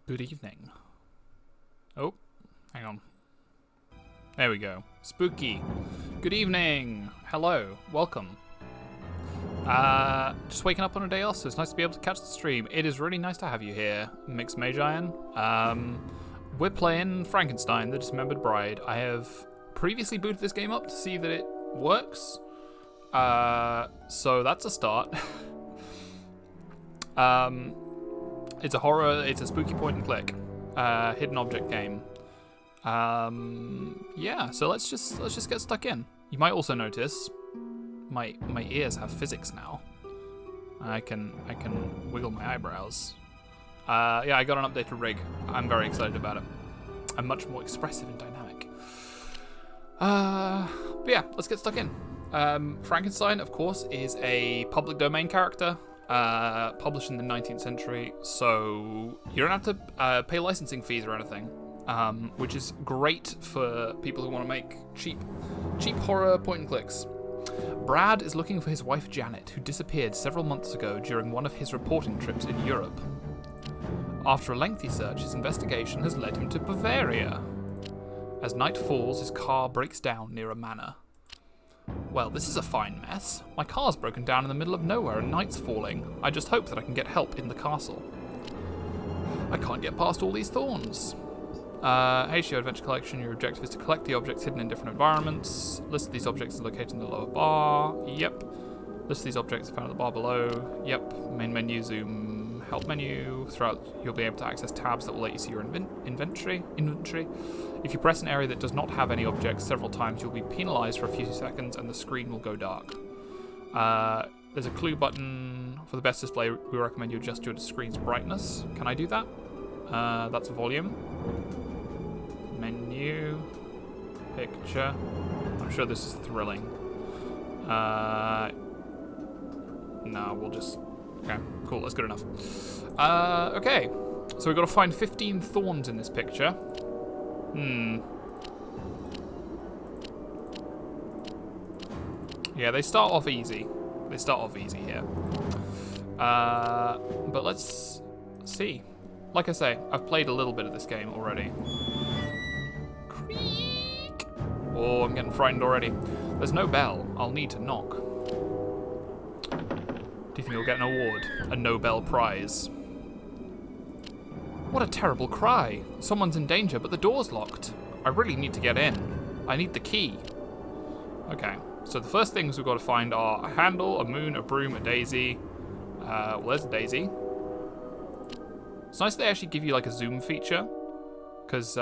Good evening. Oh, hang on. There we go. Spooky. Good evening. Hello. Welcome. Just waking up on a day off, so it's nice to be able to catch the stream. It is really nice to have you here, Mixed Magian. We're playing Frankenstein, the Dismembered Bride. I have previously booted this game up to see that it works. So that's a start. It's a horror, it's a spooky point and click, hidden object game. Yeah, so let's just get stuck in. You might also notice my ears have physics now. I can wiggle my eyebrows. Yeah, I got an updated rig. I'm very excited about it. I'm much more expressive and dynamic. But yeah, let's get stuck in. Frankenstein, of course, is a public domain character. Published in the 19th century, so you don't have to pay licensing fees or anything, which is great for people who want to make cheap horror point and clicks. Brad is looking for his wife Janet, who disappeared several months ago during one of his reporting trips in Europe. After a lengthy search, his investigation has led him to Bavaria. As night falls, his car breaks down near a manor. Well, this is a fine mess. My car's broken down in the middle of nowhere and night's falling. I just hope that I can get help in the castle. I can't get past all these thorns. HGO Adventure Collection, your objective is to collect the objects hidden in different environments. List of these objects is located in the lower bar. Yep. List of these objects found at the bar below. Yep. Main menu, zoom, help menu. Throughout, you'll be able to access tabs that will let you see your inventory. If you press an area that does not have any objects several times, you'll be penalized for a few seconds and the screen will go dark. There's a clue button. For the best display, we recommend you adjust your screen's brightness. Can I do that? That's volume. Menu. Picture. I'm sure this is thrilling. No, we'll just... Okay, cool, that's good enough. Okay, so we've got to find 15 thorns in this picture. Yeah, they start off easy. They start off easy here. But let's see. Like I say, I've played a little bit of this game already. Creak! Oh, I'm getting frightened already. There's no bell. I'll need to knock. Do you think you'll get an award? A Nobel Prize? What a terrible cry. Someone's in danger, but the door's locked. I really need to get in. I need the key. Okay, so the first things we've got to find are a handle, a moon, a broom, a daisy. Well, there's a daisy. It's nice they actually give you like a zoom feature, because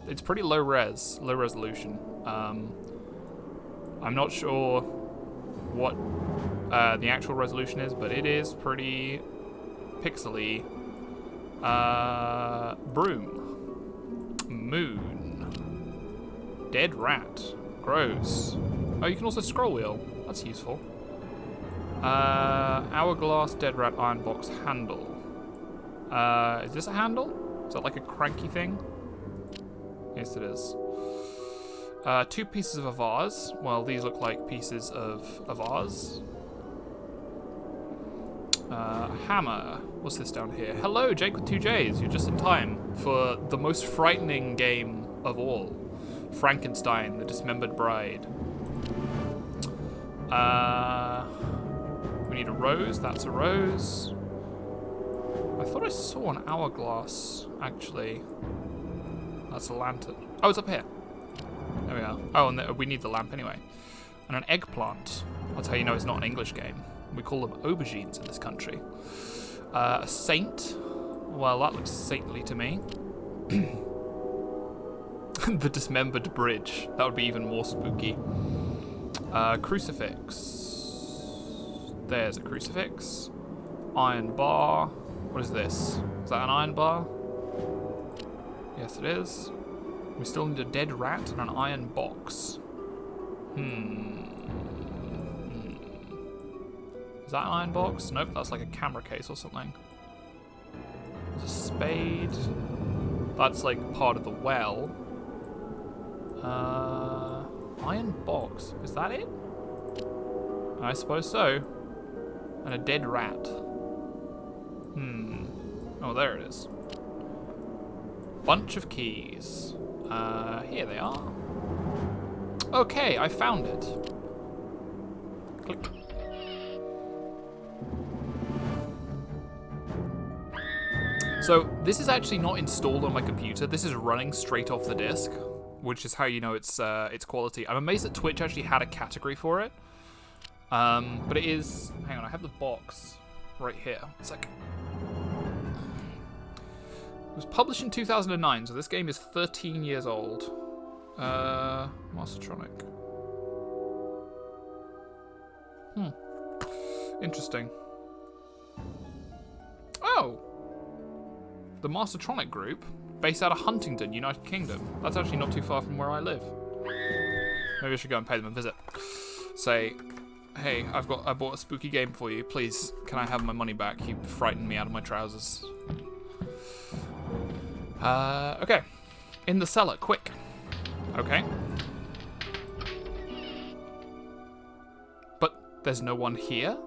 it's pretty low resolution. I'm not sure what the actual resolution is, but it is pretty pixely. Broom. Moon. Dead rat. Gross. Oh, you can also scroll wheel. That's useful. Hourglass, dead rat, iron box, handle. Is this a handle? Is that like a cranky thing? Yes, it is. 2 pieces of a vase. Well, these look like pieces of a vase. Hammer. What's this down here? Hello, Jake with 2 J's. You're just in time for the most frightening game of all. Frankenstein, the Dismembered Bride. We need a rose. That's a rose. I thought I saw an hourglass, actually. That's a lantern. Oh, it's up here. There we are. Oh, and we need the lamp anyway. And an eggplant. That's how you know it's not an English game. We call them aubergines in this country. A saint. Well, that looks saintly to me. The Dismembered Bridge. That would be even more spooky. Crucifix. There's a crucifix. Iron bar. What is this? Is that an iron bar? Yes, it is. We still need a dead rat and an iron box. Is that an iron box? Nope, that's like a camera case or something. There's a spade. That's like part of the well. Iron box. Is that it? I suppose so. And a dead rat. Oh, there it is. bunch of keys. Here they are. Okay, I found it. Click. So this is actually not installed on my computer. This is running straight off the disk, which is how you know it's quality. I'm amazed that Twitch actually had a category for it. But it is. Hang on, I have the box right here. It's like. It was published in 2009, so this game is 13 years old. Mastertronic. Interesting. Oh! The Mastertronic Group, based out of Huntingdon, United Kingdom. That's actually not too far from where I live. Maybe I should go and pay them a visit. Say, hey, I bought a spooky game for you. Please, can I have my money back? You frightened me out of my trousers. Okay. In the cellar, quick. Okay. But there's no one here?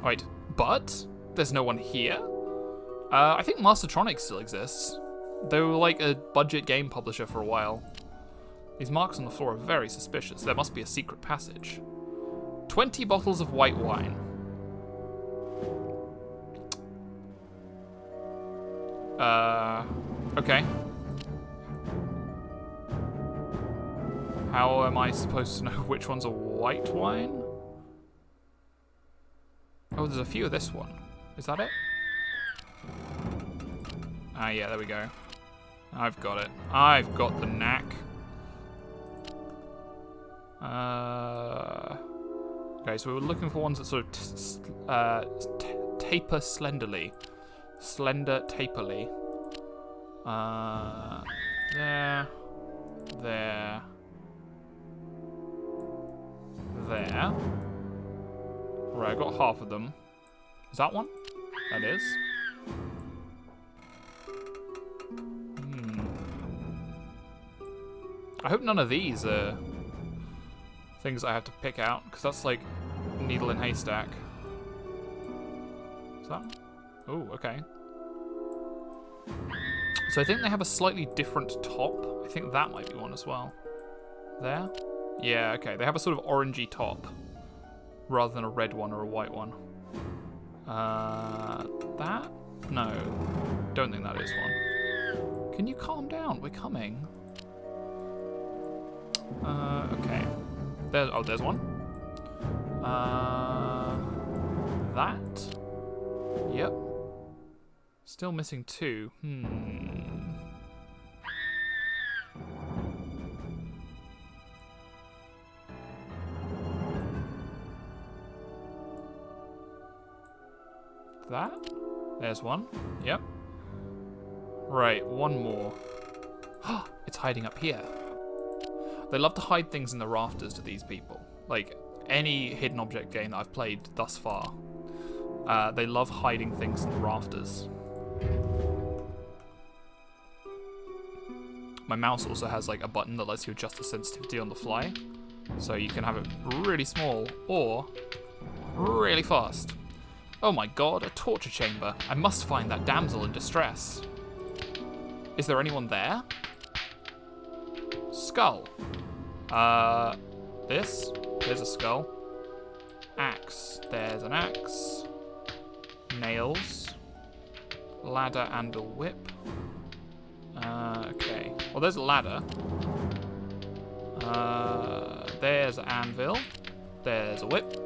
Wait, but there's no one here? I think Mastertronic still exists. They were like a budget game publisher for a while. These marks on the floor are very suspicious. There must be a secret passage. 20 bottles of white wine. Okay. How am I supposed to know which one's a white wine? Oh, there's a few of this one. Is that it? Ah, yeah, there we go. I've got it. I've got the knack. Okay, so we were looking for ones that sort of taper slenderly. Slender taperly. There. There. There. Right, I got half of them. Is that one? That is. I hope none of these are things I have to pick out, because that's like needle in haystack. Is that? Oh, okay. So I think they have a slightly different top. I think that might be one as well. There? Yeah, okay. They have a sort of orangey top, rather than a red one or a white one. That? No. Don't think that is one. Can you calm down? We're coming. Okay. There's one. That? Yep. Still missing two. That? There's one. Yep. Right, one more. It's hiding up here. They love to hide things in the rafters to these people. Like, any hidden object game that I've played thus far, they love hiding things in the rafters. My mouse also has like a button that lets you adjust the sensitivity on the fly. So you can have it really small or really fast. Oh my god, a torture chamber. I must find that damsel in distress. Is there anyone there? Skull. This? There's a skull. Axe. There's an axe. Nails. Ladder, anvil, whip. Okay. Well, there's a ladder. There's an anvil. There's a whip.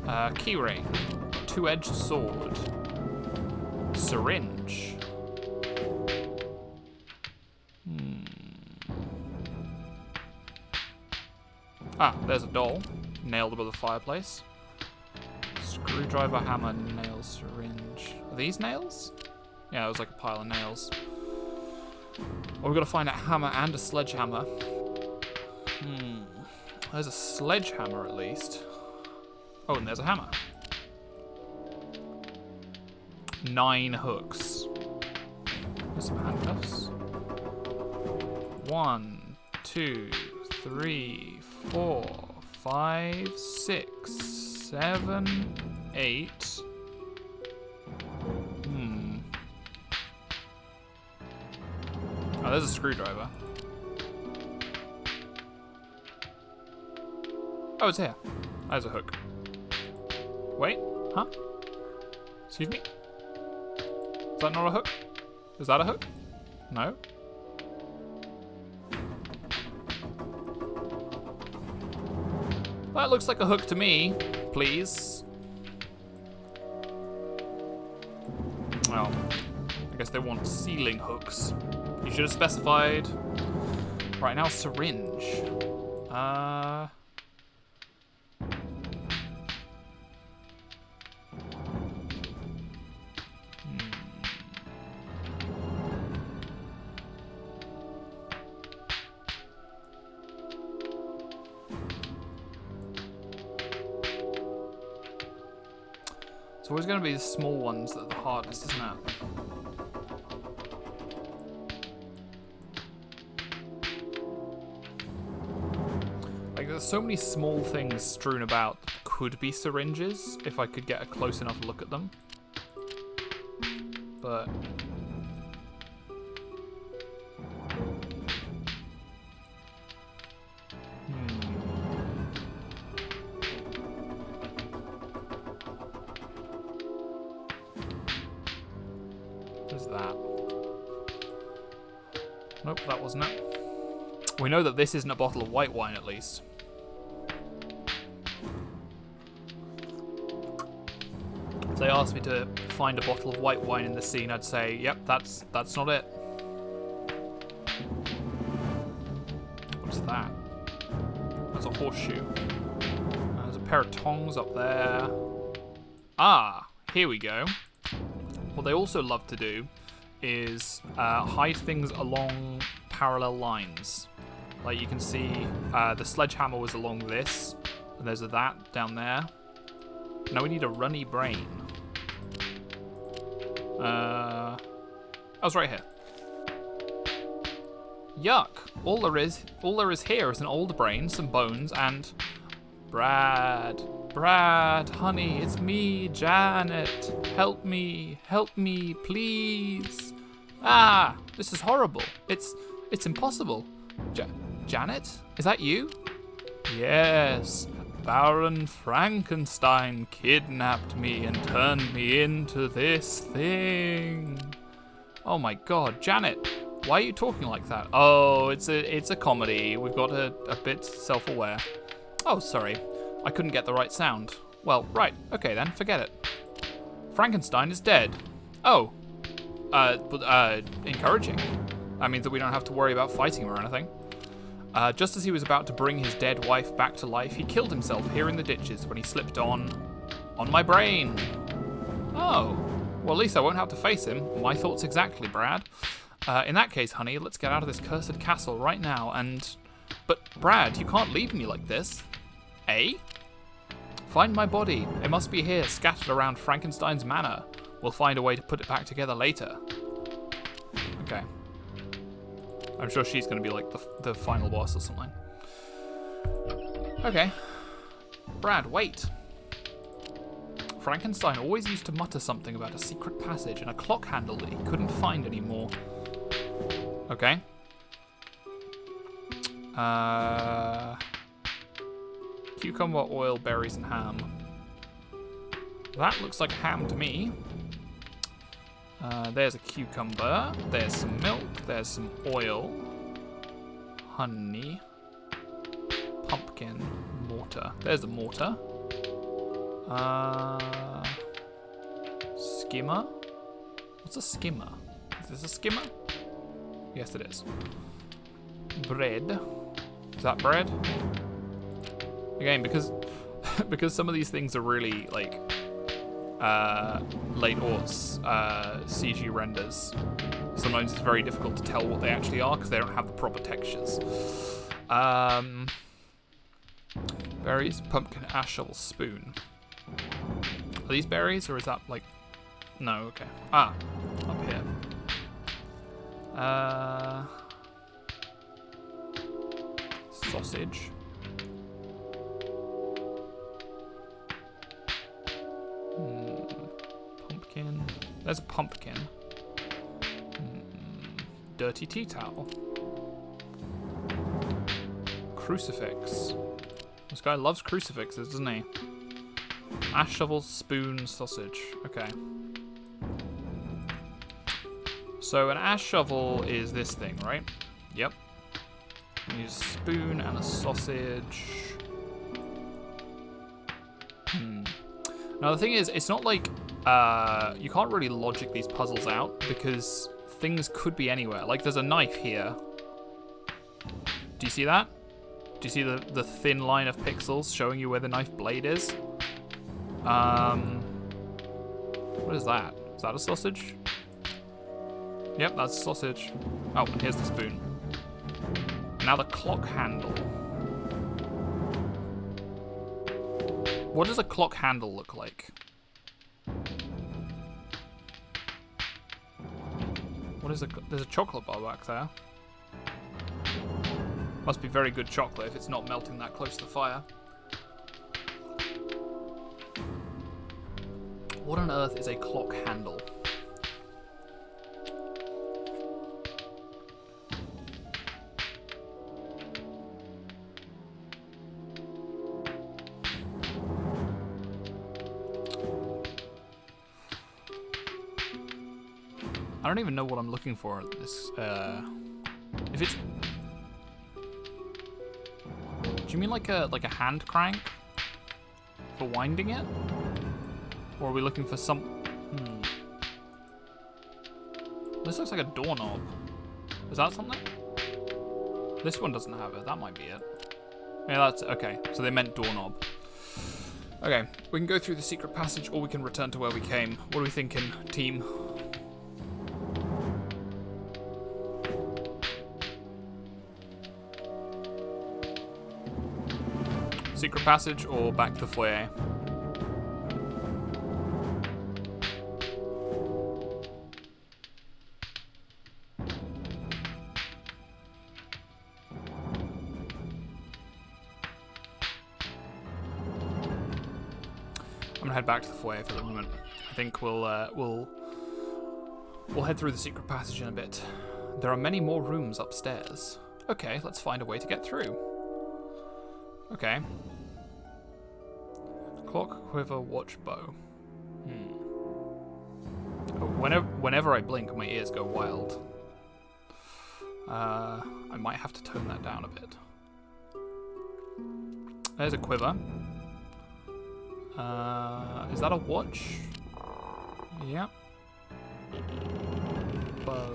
Keyring. Two-edged sword. Syringe. Ah, there's a doll. Nailed above the fireplace. Screwdriver, hammer, nail, syringe. Are these nails? Yeah, it was like a pile of nails. Well, we've got to find a hammer and a sledgehammer. There's a sledgehammer at least. Oh, and there's a hammer. 9 hooks. There's some handcuffs. 1, 2, 3, 4, 5, 6, 7, 8. Oh, there's a screwdriver. Oh, it's here. There's a hook. Wait, huh? Excuse me? Is that not a hook? Is that a hook? No? That looks like a hook to me, please. Well, I guess they want ceiling hooks. You should have specified. Right now, syringe. It's always going to be the small ones that are the hardest, isn't it? Like, there's so many small things strewn about that could be syringes if I could get a close enough look at them. But... Nope, that wasn't it. We know that this isn't a bottle of white wine, at least. If they asked me to find a bottle of white wine in the scene, I'd say, yep, that's not it. What's that? That's a horseshoe. There's a pair of tongs up there. Ah, here we go. What they also love to do is hide things along parallel lines. Like you can see the sledgehammer was along this, and there's that down there. Now we need a runny brain. I was right here. Yuck! All there is here is an old brain, some bones, and Brad, honey, it's me, Janet. Help me, please. Ah, this is horrible. It's impossible. Janet, is that you? Yes, Baron Frankenstein kidnapped me and turned me into this thing. Oh my God, Janet, why are you talking like that? Oh, it's a comedy. We've got a bit self-aware. Oh, sorry. I couldn't get the right sound. Well, right. Okay then, forget it. Frankenstein is dead. Oh. Encouraging. That means that we don't have to worry about fighting him or anything. Just as he was about to bring his dead wife back to life, he killed himself here in the ditches when he slipped on my brain. Oh. Well, at least I won't have to face him. My thoughts exactly, Brad. In that case, honey, let's get out of this cursed castle right now and... But, Brad, you can't leave me like this. Eh? Find my body. It must be here, scattered around Frankenstein's manor. We'll find a way to put it back together later. Okay. I'm sure she's going to be like the final boss or something. Okay. Brad, wait. Frankenstein always used to mutter something about a secret passage and a clock handle that he couldn't find anymore. Okay. Cucumber, oil, berries, and ham. That looks like ham to me. There's a cucumber. There's some milk. There's some oil. Honey. Pumpkin. Mortar. There's a mortar. Skimmer? What's a skimmer? Is this a skimmer? Yes, it is. Bread. Is that bread? Again, because some of these things are really like late aughts CG renders. Sometimes it's very difficult to tell what they actually are because they don't have the proper textures. Berries, pumpkin, ash shovel, spoon. Are these berries or is that like? No, okay. Ah, up here. Sausage. Pumpkin. There's a pumpkin. Dirty tea towel. Crucifix. This guy loves crucifixes, doesn't he? Ash shovel, spoon, sausage. Okay. So an ash shovel is this thing, right? Yep. Use a spoon and a sausage. Now the thing is, it's not like you can't really logic these puzzles out because things could be anywhere. Like there's a knife here. Do you see that? Do you see the thin line of pixels showing you where the knife blade is? What is that? Is that a sausage? Yep, that's a sausage. Oh, and here's the spoon. Now the clock handle. What does a clock handle look like? What is there's a chocolate bar back there. Must be very good chocolate if it's not melting that close to the fire. What on earth is a clock handle? I don't even know what I'm looking for at this. If it's, do you mean like a hand crank for winding it, or are we looking for some? This looks like a doorknob. Is that something? This one doesn't have it. That might be it. Yeah, that's okay. So they meant doorknob. Okay, we can go through the secret passage, or we can return to where we came. What are we thinking, team? Secret passage or back to the foyer? I'm gonna head back to the foyer for the moment. I think we'll head through the secret passage in a bit. There are many more rooms upstairs. Okay, let's find a way to get through. Okay. Clock, quiver, watch, bow. Oh, whenever I blink, my ears go wild. I might have to tone that down a bit. There's a quiver. Is that a watch? Yep. Bow.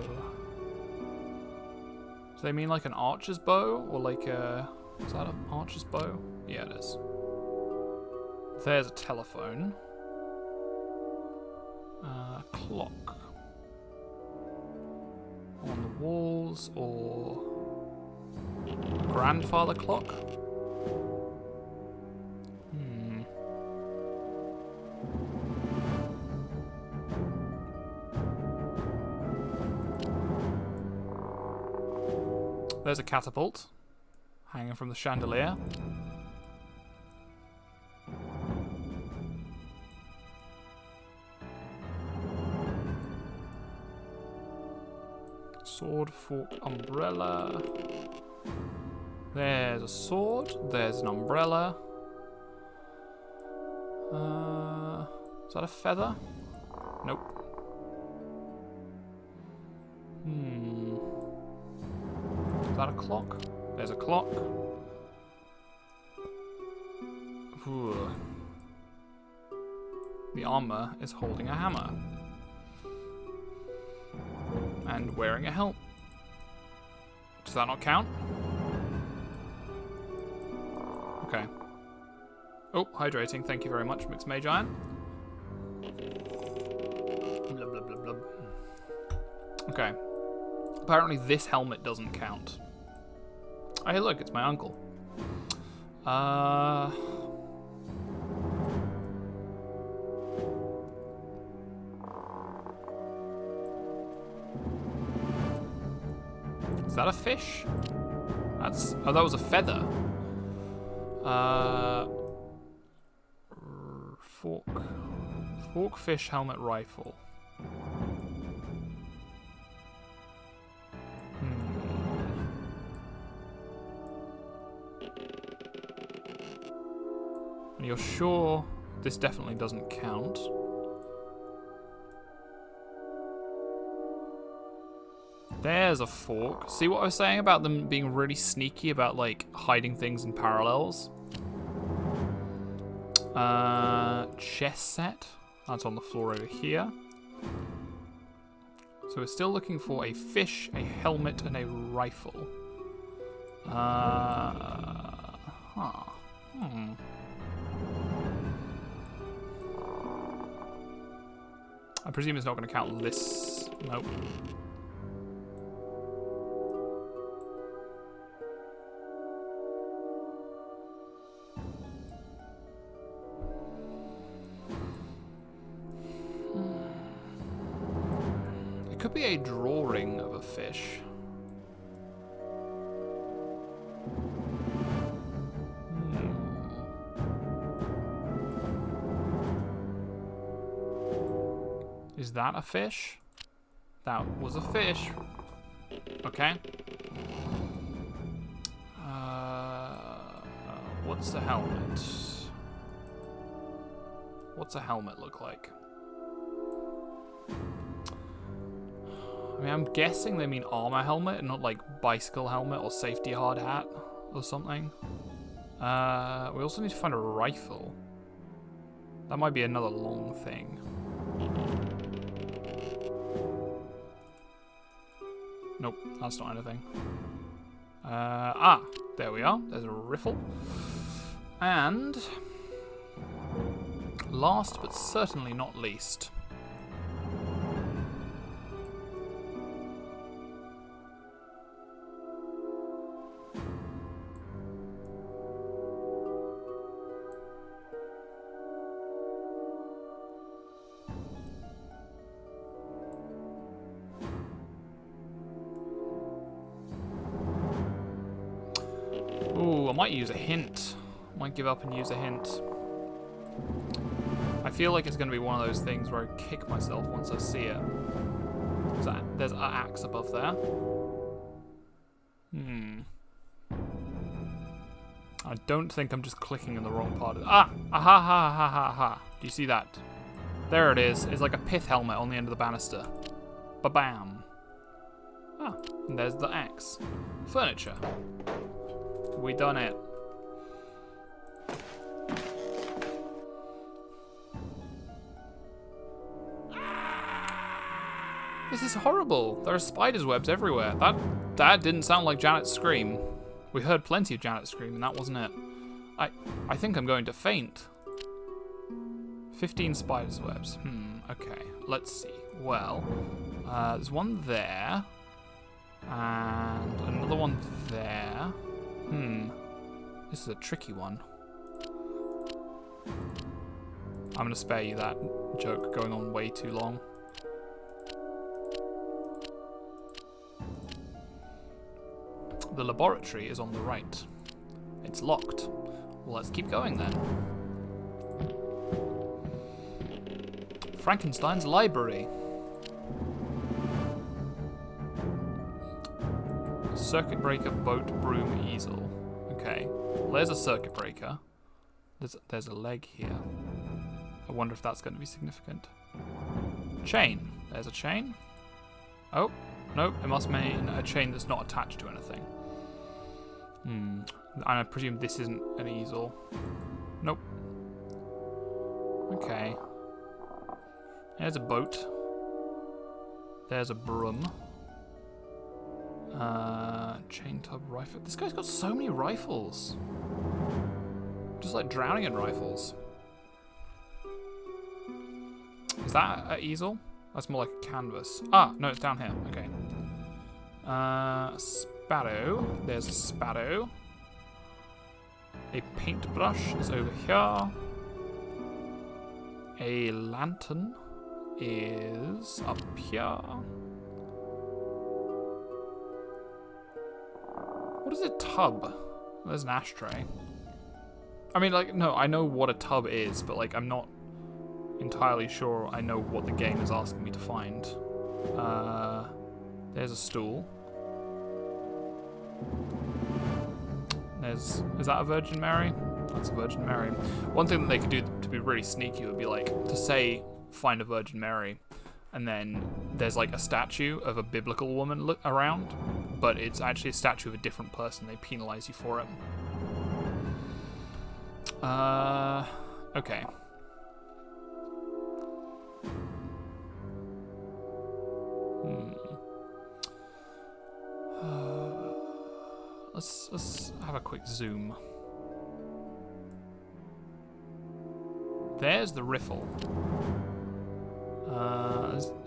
Do they mean like an archer's bow? Or like a... Is that an archer's bow? Yeah, it is. There's a telephone. Clock. On the walls, or... grandfather clock? There's a catapult hanging from the chandelier. Sword, fork, umbrella. There's a sword. There's an umbrella. Is that a feather? Nope. Is that a clock? There's a clock. Ooh. The armor is holding a hammer. And wearing a helmet. Does that not count? Okay. Oh, hydrating. Thank you very much, Mixed Mage Iron. Blub, blub, blub, blub. Okay. Apparently this helmet doesn't count. Oh, hey, look, it's my uncle. Is that a fish? That's... Oh, that was a feather. Fork. Fork, fish, helmet, rifle. And you're sure this definitely doesn't count. There's a fork. See what I was saying about them being really sneaky about, like, hiding things in parallels? Chess set. That's on the floor over here. So we're still looking for a fish, a helmet, and a rifle. I presume it's not going to count this. Nope. It could be a drawing of a fish. Is that a fish? That was a fish. Okay. What's the helmet? What's a helmet look like? I mean, I'm guessing they mean armor helmet and not like bicycle helmet or safety hard hat or something. We also need to find a rifle. That might be another long thing. Nope, that's not anything. There we are. There's a rifle. And last but certainly not least, I might use a hint. Might give up and use a hint. I feel like it's going to be one of those things where I kick myself once I see it. There's an axe above there. I don't think I'm just clicking in the wrong part of it. Ah! Aha ha ha ha ha. Do you see that? There it is. It's like a pith helmet on the end of the banister. Ba-bam. Ah, and there's the axe. Furniture. We done it. This is horrible. There are spiders' webs everywhere. That didn't sound like Janet's scream. We heard plenty of Janet's scream, and that wasn't it. I think I'm going to faint. 15 spiders' webs. Okay. Let's see. Well, there's one there, and another one there. This is a tricky one. I'm gonna spare you that joke going on way too long. The laboratory is on the right. It's locked. Well, let's keep going then. Frankenstein's library. Circuit breaker, boat, broom, easel. Okay, well, there's a circuit breaker. There's a leg here. I wonder if that's going to be significant. Chain. There's a chain. Oh, nope. It must mean a chain that's not attached to anything. And I presume this isn't an easel. Nope. Okay. There's a boat. There's a broom. Chain tub rifle. This guy's got so many rifles. Just like drowning in rifles. Is that an easel? That's more like a canvas. Ah, no, it's down here. Okay. Sparrow. There's a sparrow. A paintbrush is over here. A lantern is up here. What is a tub? There's an ashtray. I mean, like, no, I know what a tub is, but, like, I'm not entirely sure I know what the game is asking me to find. There's a stool. Is that a Virgin Mary? That's a Virgin Mary. One thing that they could do to be really sneaky would be like to say, find a Virgin Mary, and then there's like a statue of a biblical woman around, but it's actually a statue of a different person. They penalize you for it. Okay. Let's have a quick zoom. There's the riffle.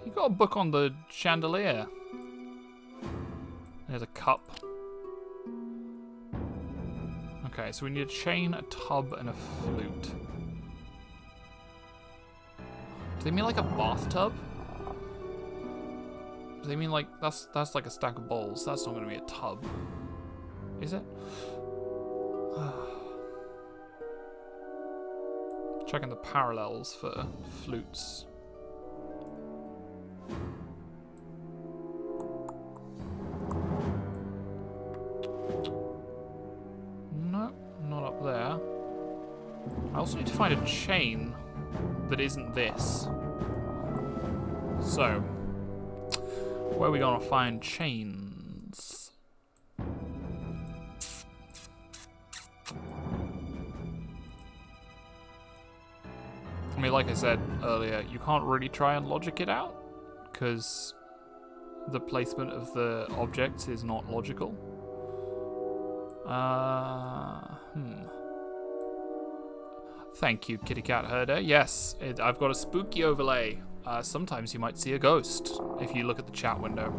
You got a book on the chandelier. There's a cup. Okay, so we need a chain, a tub, and a flute. Do they mean like a bathtub? Do they mean like that's like a stack of bowls? That's not going to be a tub, is it? Checking the parallels for flutes. No, not up there. I also need to find a chain that isn't this. So, where are we gonna find chains? I mean, like I said earlier, you can't really try and logic it out, because the placement of the objects is not logical. Thank you, Kitty Cat Herder. Yes, I've got a spooky overlay. Sometimes you might see a ghost if you look at the chat window.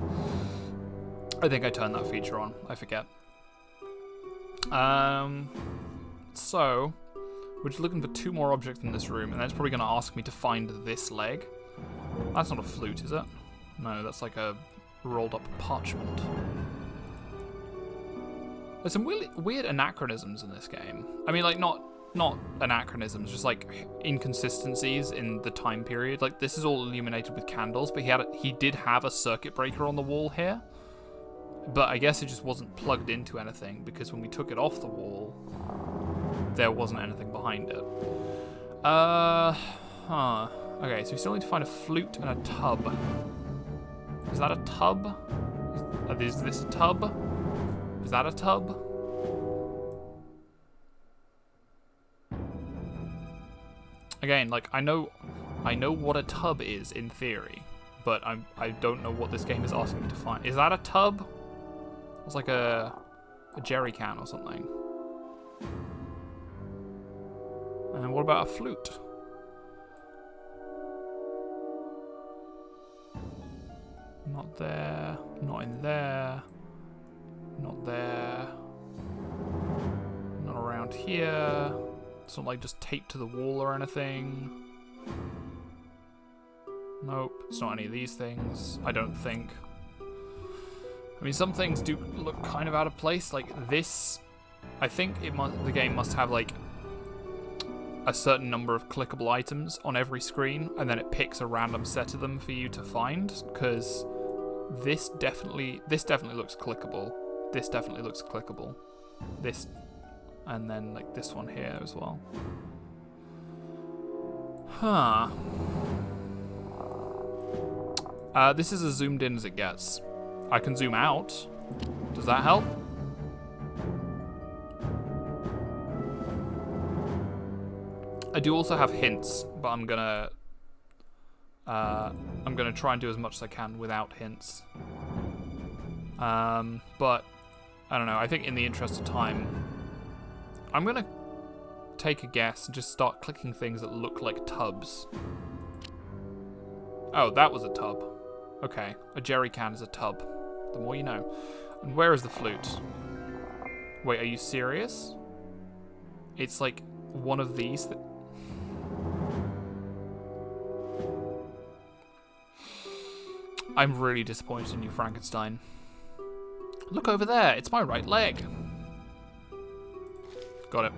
I think I turned that feature on. I forget. So, we're just looking for 2 more objects in this room, and that's probably going to ask me to find this leg. That's not a flute, is it? No, that's like a rolled up parchment. There's some weird anachronisms in this game. I mean, like, not anachronisms, just like inconsistencies in the time period. Like, this is all illuminated with candles, but he did have a circuit breaker on the wall here. But I guess it just wasn't plugged into anything, because when we took it off the wall, there wasn't anything behind it. Okay, so we still need to find a flute and a tub. Is that a tub? Is this a tub? Is that a tub? Again, like, I know what a tub is in theory, but I don't know what this game is asking me to find. Is that a tub? It's like a jerry can or something. And what about a flute? Not there, not in there, not there, not around here. It's not like just taped to the wall or anything. Nope, it's not any of these things, I don't think. I mean, some things do look kind of out of place, like this. I think the game must have like a certain number of clickable items on every screen, and then it picks a random set of them for you to find, because this definitely looks clickable. This definitely looks clickable. This, and then like this one here as well. Huh. This is as zoomed in as it gets. I can zoom out. Does that help? I do also have hints, but I'm gonna try and do as much as I can without hints. But I don't know. I think in the interest of time, I'm gonna take a guess and just start clicking things that look like tubs. Oh, that was a tub. Okay, a jerry can is a tub. The more you know. And where is the flute? Wait, are you serious? It's like one of these that... I'm really disappointed in you, Frankenstein. Look over there, it's my right leg. Got it.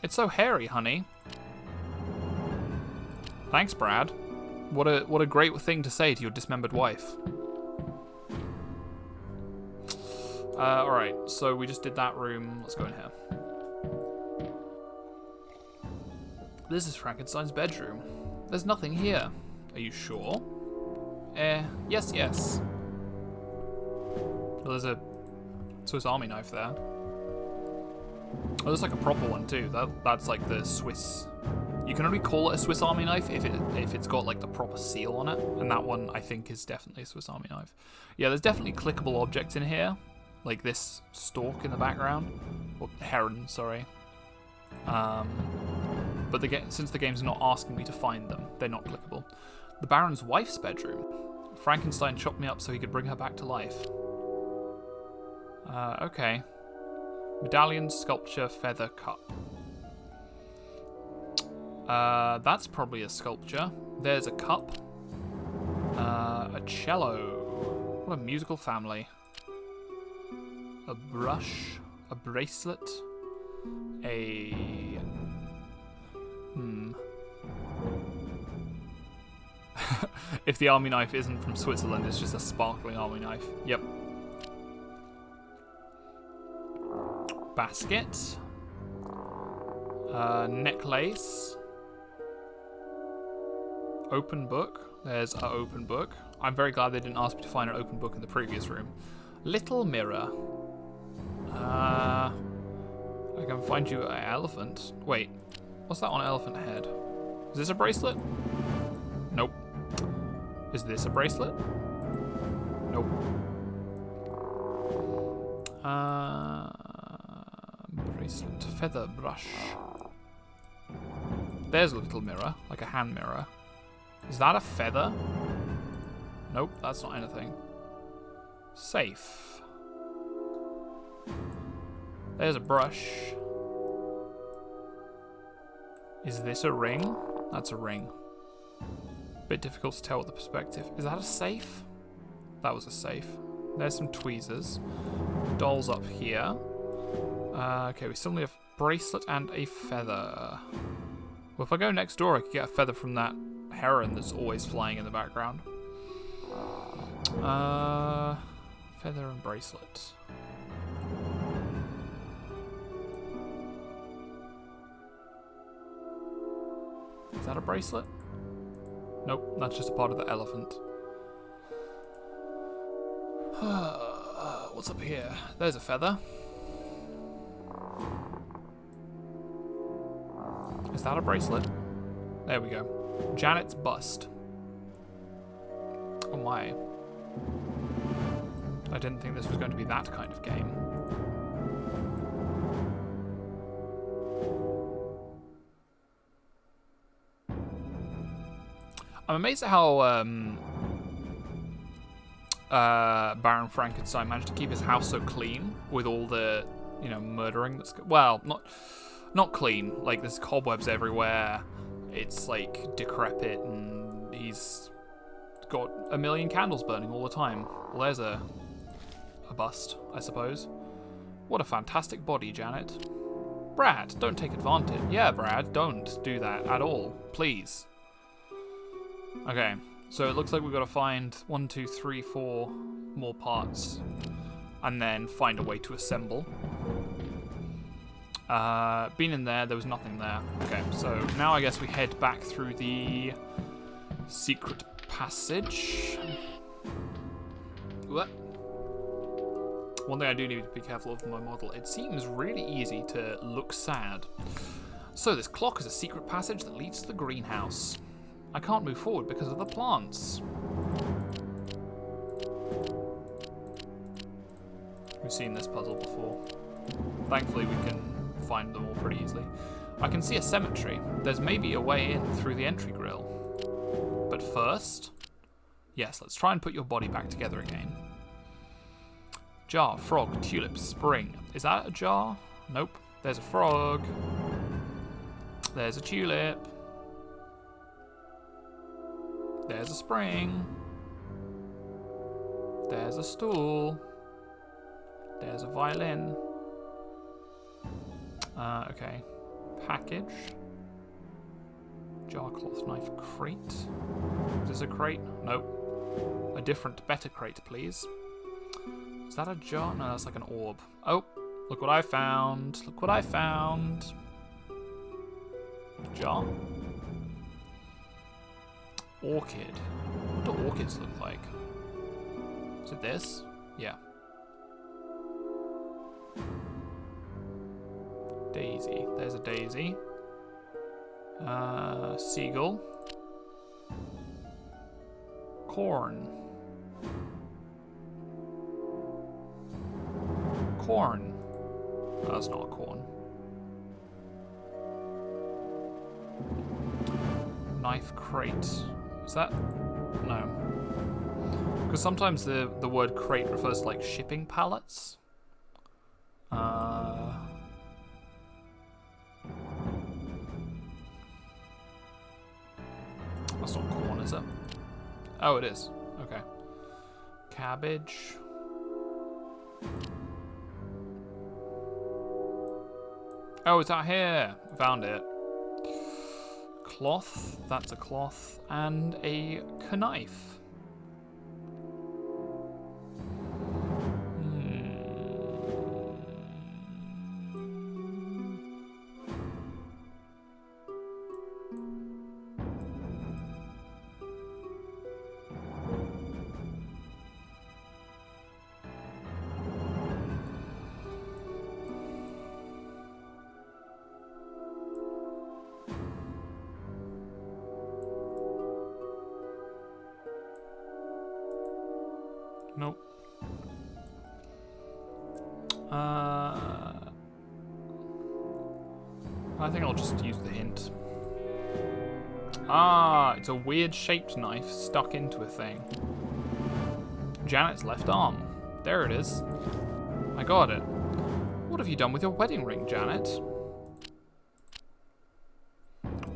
It's so hairy, honey. Thanks, Brad. What a great thing to say to your dismembered wife. Alright, so we just did that room. Let's go in here. This is Frankenstein's bedroom. There's nothing here. Are you sure? Yes, yes. Well, there's a Swiss Army knife there. Oh, there's like a proper one too. That's like the Swiss. You can only call it a Swiss Army knife if it's got like the proper seal on it, and that one I think is definitely a Swiss Army knife. Yeah, there's definitely clickable objects in here, like this stork in the background, or heron, sorry. But since the game's not asking me to find them, they're not clickable. The Baron's wife's bedroom. Frankenstein chopped me up so he could bring her back to life. Okay. Medallion, sculpture, feather, cup. That's probably a sculpture. There's a cup. A cello. What a musical family. A brush. A bracelet. A... If the army knife isn't from Switzerland, it's just a sparkling army knife. Yep. Basket. Necklace. Open book. There's an open book. I'm very glad they didn't ask me to find an open book in the previous room. Little mirror. I can find you an elephant. Wait, what's that on an elephant head? Is this a bracelet? Nope. Is this a bracelet? Nope. Bracelet. Feather brush. There's a little mirror, like a hand mirror. Is that a feather? Nope, that's not anything. Safe. There's a brush. Is this a ring? That's a ring. Bit difficult to tell with the perspective. Is that a safe? That was a safe. There's some tweezers. Dolls up here. Okay, we still need a bracelet and a feather. Well, if I go next door, I could get a feather from that heron that's always flying in the background. Feather and bracelet. Is that a bracelet? Nope, that's just a part of the elephant. What's up here? There's a feather. Is that a bracelet? There we go. Janet's bust. Oh my. I didn't think this was going to be that kind of game. I'm amazed at how Baron Frankenstein managed to keep his house so clean with all the, you know, murdering that's... Well, not clean. Like, there's cobwebs everywhere. It's, like, decrepit, and he's got a million candles burning all the time. Well, there's a bust, I suppose. What a fantastic body, Janet. Brad, don't take advantage. Yeah, Brad, don't do that at all. Please. Okay, so it looks like we've got to find 1, 2, 3, 4 more parts, and then find a way to assemble. Been in there was nothing there. Okay, so now I guess we head back through the secret passage. What? One thing I do need to be careful of my model, it seems really easy to look sad. So this clock is a secret passage that leads to the greenhouse. I can't move forward because of the plants. We've seen this puzzle before. Thankfully we can find them all pretty easily. I can see a cemetery. There's maybe a way in through the entry grill. But first, yes, let's try and put your body back together again. Jar, frog, tulip, spring. Is that a jar? Nope. There's a frog. There's a tulip. There's a spring. There's a stool. There's a violin. Okay. Package. Jar, cloth, knife, crate. Is this a crate? Nope. A different, better crate, please. Is that a jar? No, that's like an orb. Oh, look what I found. Look what I found. Jar. Orchid. What do orchids look like? Is it this? Yeah. Daisy. There's a daisy. Seagull. Corn. Corn. Oh, that's not a corn. Knife crate. Is that? No. Because sometimes the word crate refers to like shipping pallets. That's not corn, is it? Oh, it is. Okay. Cabbage. Oh, it's out here. Found it. Cloth. That's a cloth. And a knife. Nope. I think I'll just use the hint. Ah, it's a weird shaped knife stuck into a thing. Janet's left arm. There it is. I got it. What have you done with your wedding ring, Janet?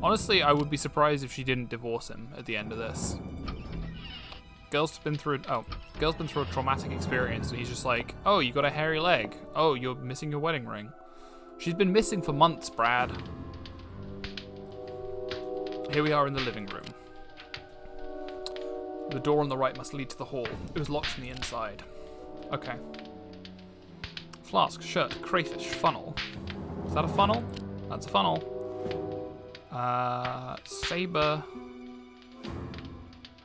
Honestly, I would be surprised if she didn't divorce him at the end of this. Girl's been through a traumatic experience, and he's just like, oh, you got a hairy leg. Oh, you're missing your wedding ring. She's been missing for months, Brad. Here we are in the living room. The door on the right must lead to the hall. It was locked from the inside. Okay. Flask, shirt, crayfish, funnel. Is that a funnel? That's a funnel. Saber.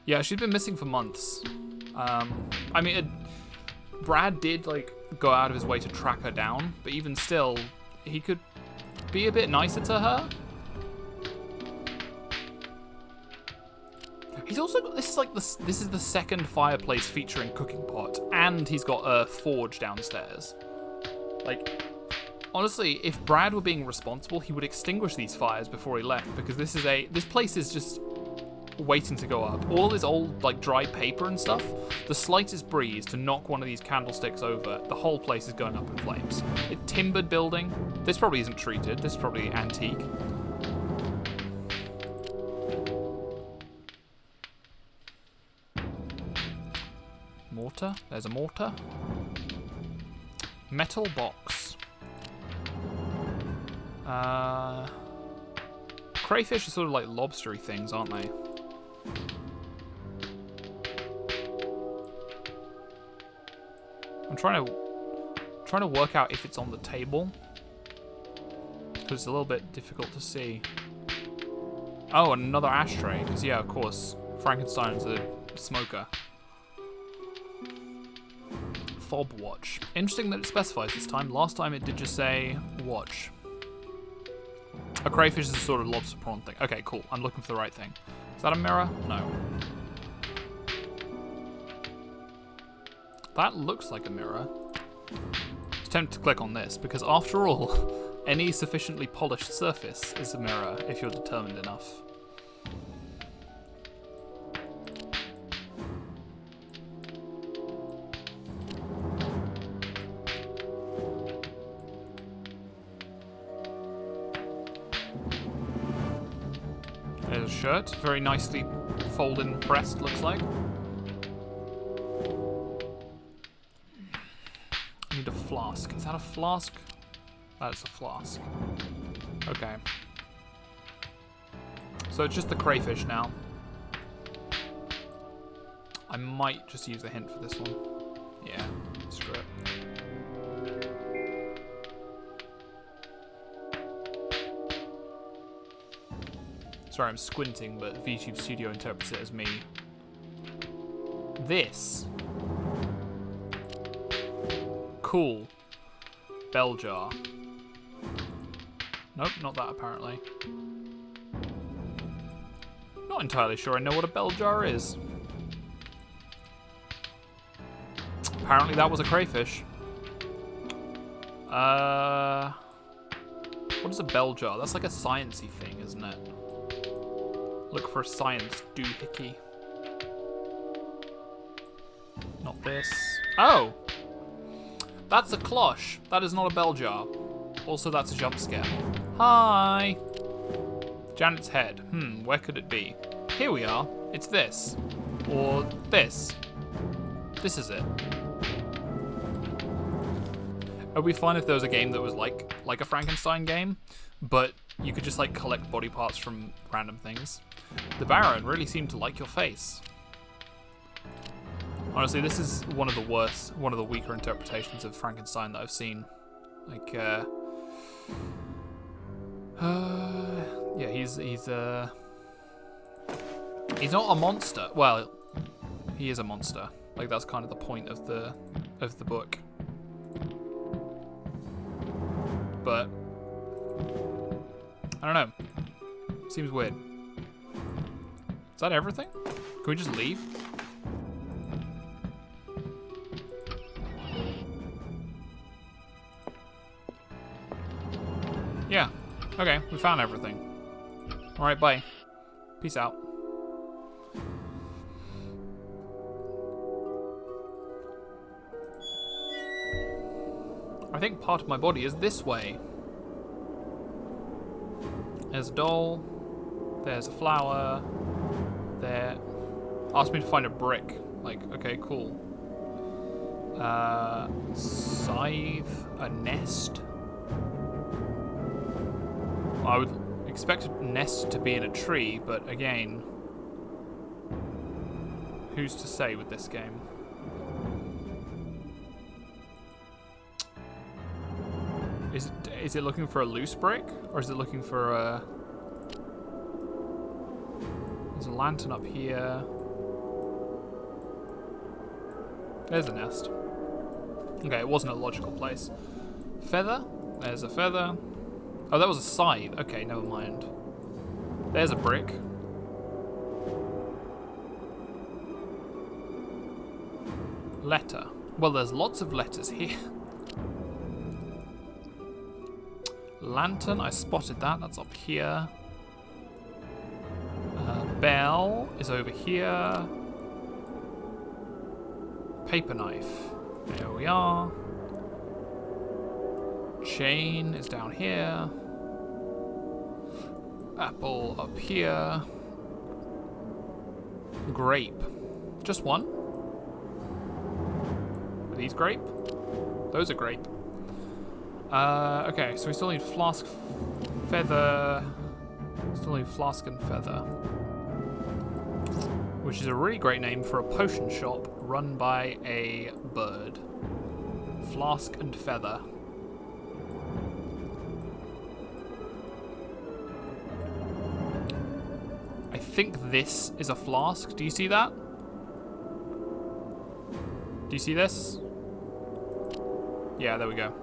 Yeah, she's been missing for months. I mean, Brad did, like, go out of his way to track her down, but even still, he could be a bit nicer to her. He's also got, this is the second fireplace featuring cooking pot, and he's got a forge downstairs. Like, honestly, if Brad were being responsible, he would extinguish these fires before he left, because this place is just waiting to go up. All this old, like, dry paper and stuff, the slightest breeze to knock one of these candlesticks over, the whole place is going up in flames. A timbered building. This probably isn't treated. This is probably antique. Mortar. There's a mortar. Metal box. Crayfish are sort of like lobstery things, aren't they? I'm trying to work out if it's on the table, because it's a little bit difficult to see. Oh, another ashtray, because yeah, of course, Frankenstein's a smoker. Fob watch. Interesting that it specifies this time. Last time it did just say watch. A crayfish is a sort of lobster prawn thing. Okay, cool. I'm looking for the right thing. Is that a mirror? No. That looks like a mirror. It's tempted to click on this, because after all, any sufficiently polished surface is a mirror if you're determined enough. There's a shirt, very nicely folded and pressed, looks like. I need a flask. Is that a flask? That's a flask. Okay. So it's just the crayfish now. I might just use the hint for this one. Yeah, screw it. Sorry, I'm squinting, but VTube Studio interprets it as me. This. Cool. Bell jar. Nope, not that apparently. Not entirely sure I know what a bell jar is. Apparently that was a crayfish. What is a bell jar? That's like a sciencey thing, isn't it? Look for a science doohickey. Not this. Oh! That's a cloche. That is not a bell jar. Also, that's a jump scare. Hi! Janet's head. Where could it be? Here we are. It's this. Or this. This is it. It would be fun if there was a game that was like a Frankenstein game, but you could just like collect body parts from random things. The Baron really seemed to like your face. Honestly, this is one of the weaker interpretations of Frankenstein that I've seen. Like, yeah, he's not a monster. Well, he is a monster. Like, that's kind of the point of the book. But I don't know. Seems weird. Is that everything? Can we just leave? Yeah. Okay, we found everything. Alright, bye. Peace out. I think part of my body is this way. There's a doll. There's a flower. There. Asked me to find a brick. Like, okay, cool. Scythe. A nest. I would expect a nest to be in a tree, but again, who's to say with this game? Is it looking for a loose brick, or is it looking for a... There's a lantern up here. There's a nest. Okay, it wasn't a logical place. Feather. There's a feather. Oh, that was a scythe. Okay, never mind. There's a brick. Letter. Well, there's lots of letters here. Lantern, I spotted that. That's up here. Bell is over here. Paper knife. There we are. Chain is down here. Apple up here. Grape. Just one? Are these grape? Those are grape. Okay, so we still need flask, feather. Still need flask and feather. Which is a really great name for a potion shop run by a bird. Flask and feather. I think this is a flask. Do you see that? Do you see this? Yeah, there we go.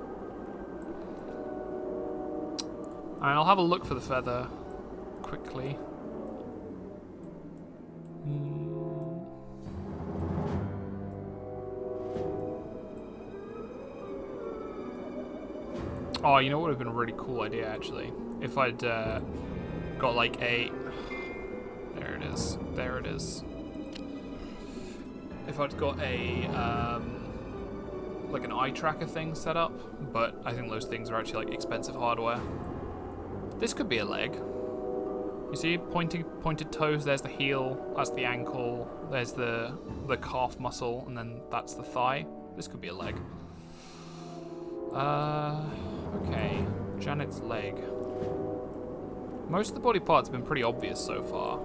And I'll have a look for the feather quickly. Oh, you know what would have been a really cool idea, actually? If I'd got like a... There it is. There it is. If I'd got a... like an eye tracker thing set up, but I think those things are actually like expensive hardware. This could be a leg. You see, pointed toes, there's the heel, that's the ankle, there's the calf muscle, and then that's the thigh. This could be a leg. Okay. Janet's leg. Most of the body parts have been pretty obvious so far.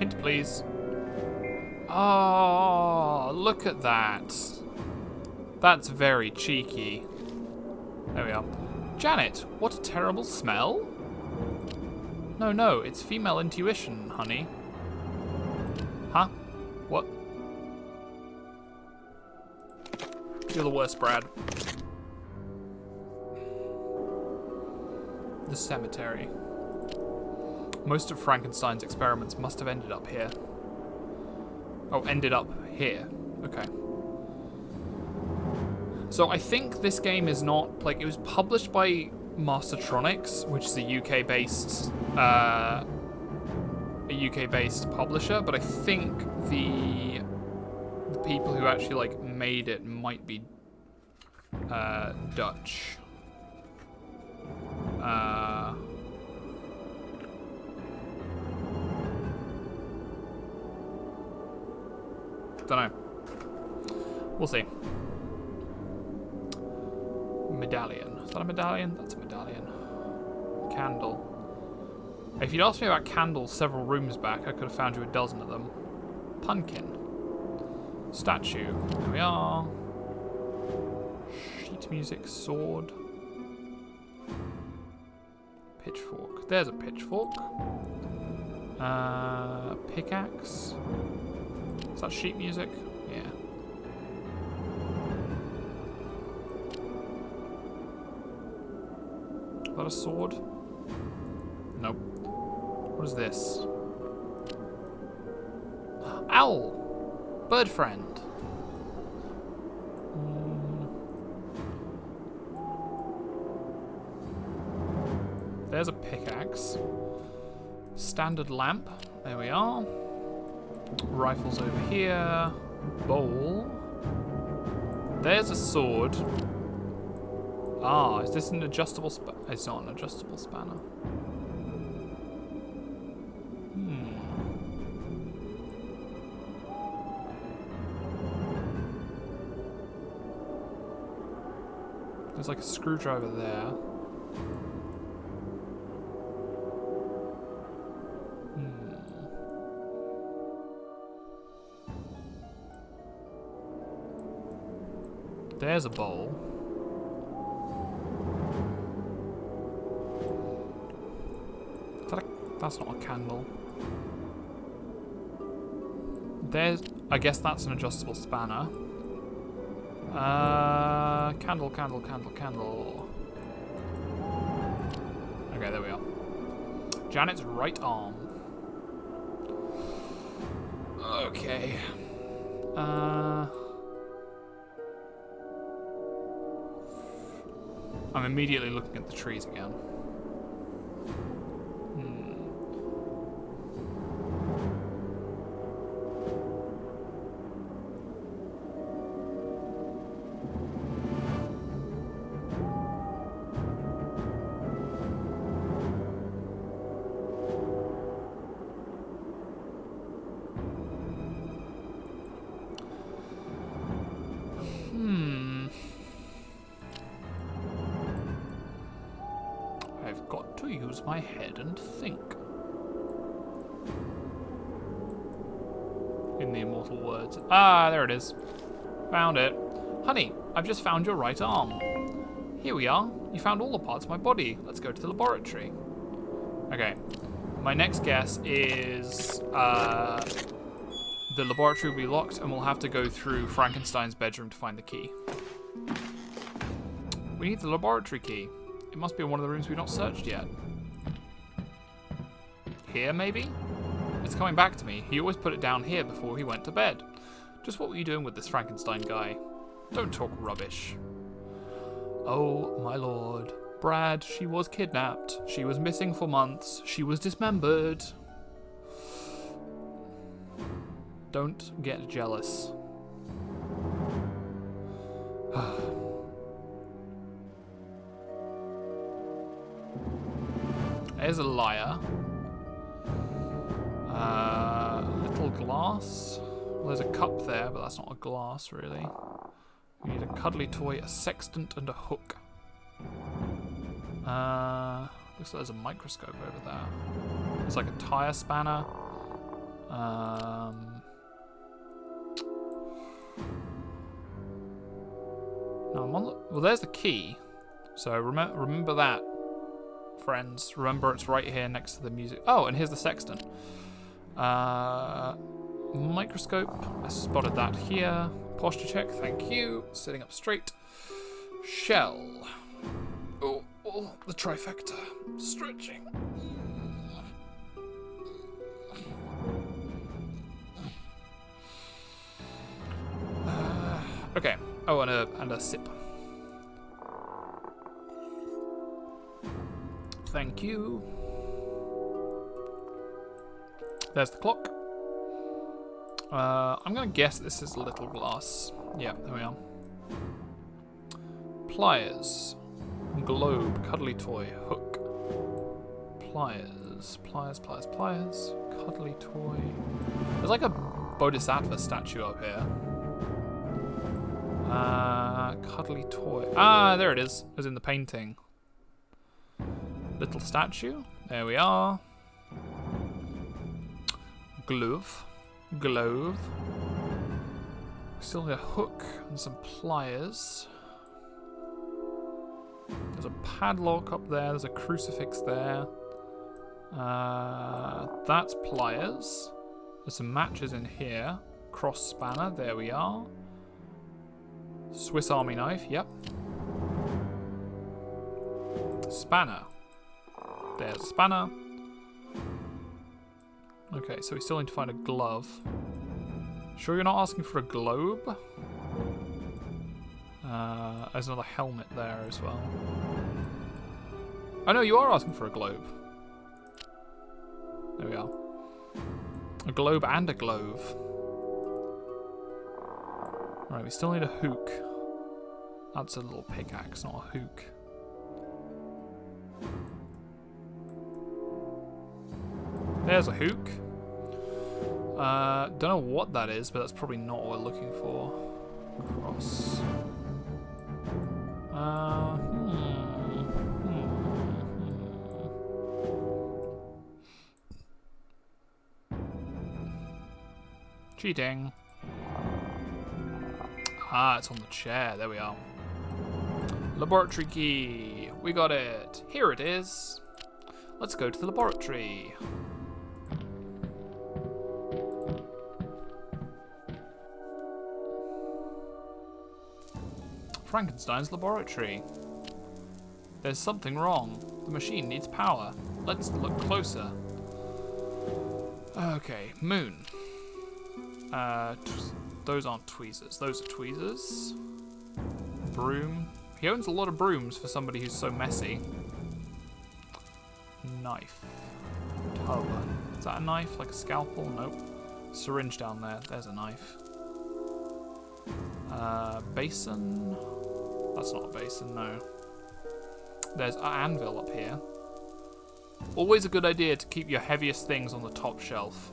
Hint, please. Oh, look at that. That's very cheeky. There we are. Janet, what a terrible smell. No, no, it's female intuition, honey. Huh? What? You're the worst, Brad. The cemetery. Most of Frankenstein's experiments must have ended up here. Oh, ended up here. Okay. So I think this game is not, like, it was published by Mastertronics, which is a UK-based publisher, but I think the people who actually, like, made it might be Dutch. Don't know. We'll see. Medallion. Is that a medallion? That's a medallion. Candle. If you'd asked me about candles several rooms back, I could have found you a dozen of them. Pumpkin. Statue. There we are. Sheet music. Sword. Pitchfork. There's a pitchfork. Pickaxe. Is that sheet music? Yeah. Is that a sword? Nope. What is this? Owl! Bird friend. There's a pickaxe. Standard lamp. There we are. Rifles over here. Bowl. There's a sword. Ah, is this an adjustable spanner? It's not an adjustable spanner. There's like a screwdriver there. There's a bowl. That's not a candle. There's... I guess that's an adjustable spanner. Candle, candle, candle, candle. Okay, there we are. Janet's right arm. Okay. I'm immediately looking at the trees again. I've got to use my head and think. In the immortal words. Ah, there it is. Found it. Honey, I've just found your right arm. Here we are. You found all the parts of my body. Let's go to the laboratory. Okay. My next guess is the laboratory will be locked and we'll have to go through Frankenstein's bedroom to find the key. We need the laboratory key. It must be in one of the rooms we've not searched yet. Here, maybe? It's coming back to me. He always put it down here before he went to bed. Just what were you doing with this Frankenstein guy? Don't talk rubbish. Oh, my lord. Brad, she was kidnapped. She was missing for months. She was dismembered. Don't get jealous. There's a liar. Little glass. Well, there's a cup there, but that's not a glass, really. We need a cuddly toy, a sextant, and a hook. Looks like there's a microscope over there. There's like a tire spanner. No, I'm on the, well, there's the key. So remember that, friends. Remember it's right here next to the music. Oh, and here's the sextant. Microscope. I spotted that here. Posture check. Thank you. Sitting up straight. Shell. Oh, the trifecta. Stretching. Okay. Oh, and a sip. Thank you. There's the clock. I'm gonna guess this is little glass. Yeah, there we are. Pliers. Globe. Cuddly toy. Hook. Pliers. Pliers. Cuddly toy. There's like a Bodhisattva statue up here. Cuddly toy. Ah, there it is. It was in the painting. Little statue. There we are. Glove. Still need a hook and some pliers. There's a padlock up there. There's a crucifix there. That's pliers. There's some matches in here. Cross spanner. There we are. Swiss Army knife. Yep. Spanner. There's a spanner. Okay, so we still need to find a glove. Sure you're not asking for a globe? There's another helmet there as well. Oh no, you are asking for a globe. There we are. A globe and a glove. Alright, we still need a hook. That's a little pickaxe, not a hook. There's a hook. Don't know what that is, but that's probably not what we're looking for. Cross. Cheating. Ah, it's on the chair. There we are. Laboratory key. We got it. Here it is. Let's go to the laboratory. Frankenstein's laboratory. There's something wrong. The machine needs power. Let's look closer. Okay, moon. Those aren't tweezers. Those are tweezers. Broom. He owns a lot of brooms for somebody who's so messy. Knife. Tub. Is that a knife? Like a scalpel? Nope. Syringe down there. There's a knife. Basin. That's not a basin, no. There's an anvil up here. Always a good idea to keep your heaviest things on the top shelf.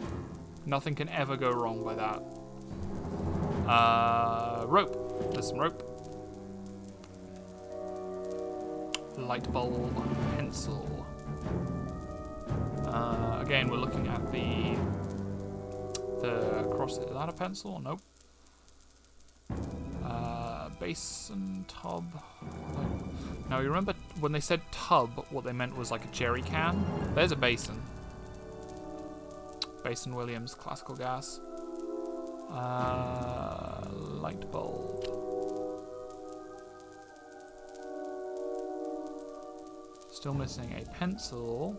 Nothing can ever go wrong by that. Rope. There's some rope. Light bulb. Pencil. Again, we're looking at the cross. Is that a pencil? Nope. Basin, tub. Now, you remember when they said tub, what they meant was like a jerry can? There's a basin. Basin Williams, classical gas. Light bulb. Still missing a pencil.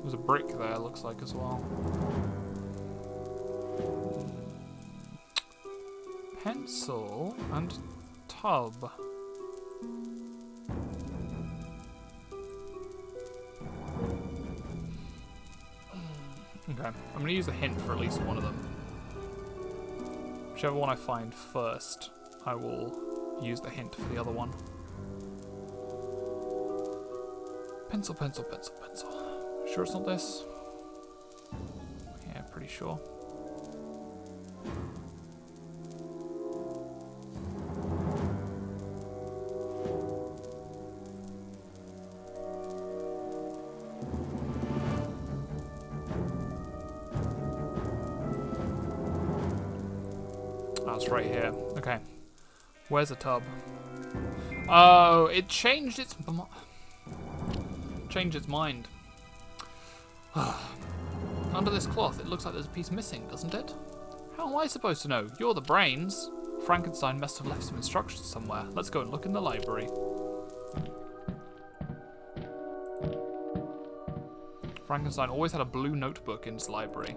There's a brick there, looks like, as well. Pencil and tub. Okay, I'm going to use the hint for at least one of them. Whichever one I find first, I will use the hint for the other one. Pencil, pencil, pencil, pencil. Sure it's not this? Yeah, pretty sure. it's right here. Okay. Where's the tub? Oh, it changed its mind. Under this cloth, it looks like there's a piece missing, doesn't it? How am I supposed to know? You're the brains. Frankenstein must have left some instructions somewhere. Let's go and look in the library. Frankenstein always had a blue notebook in his library.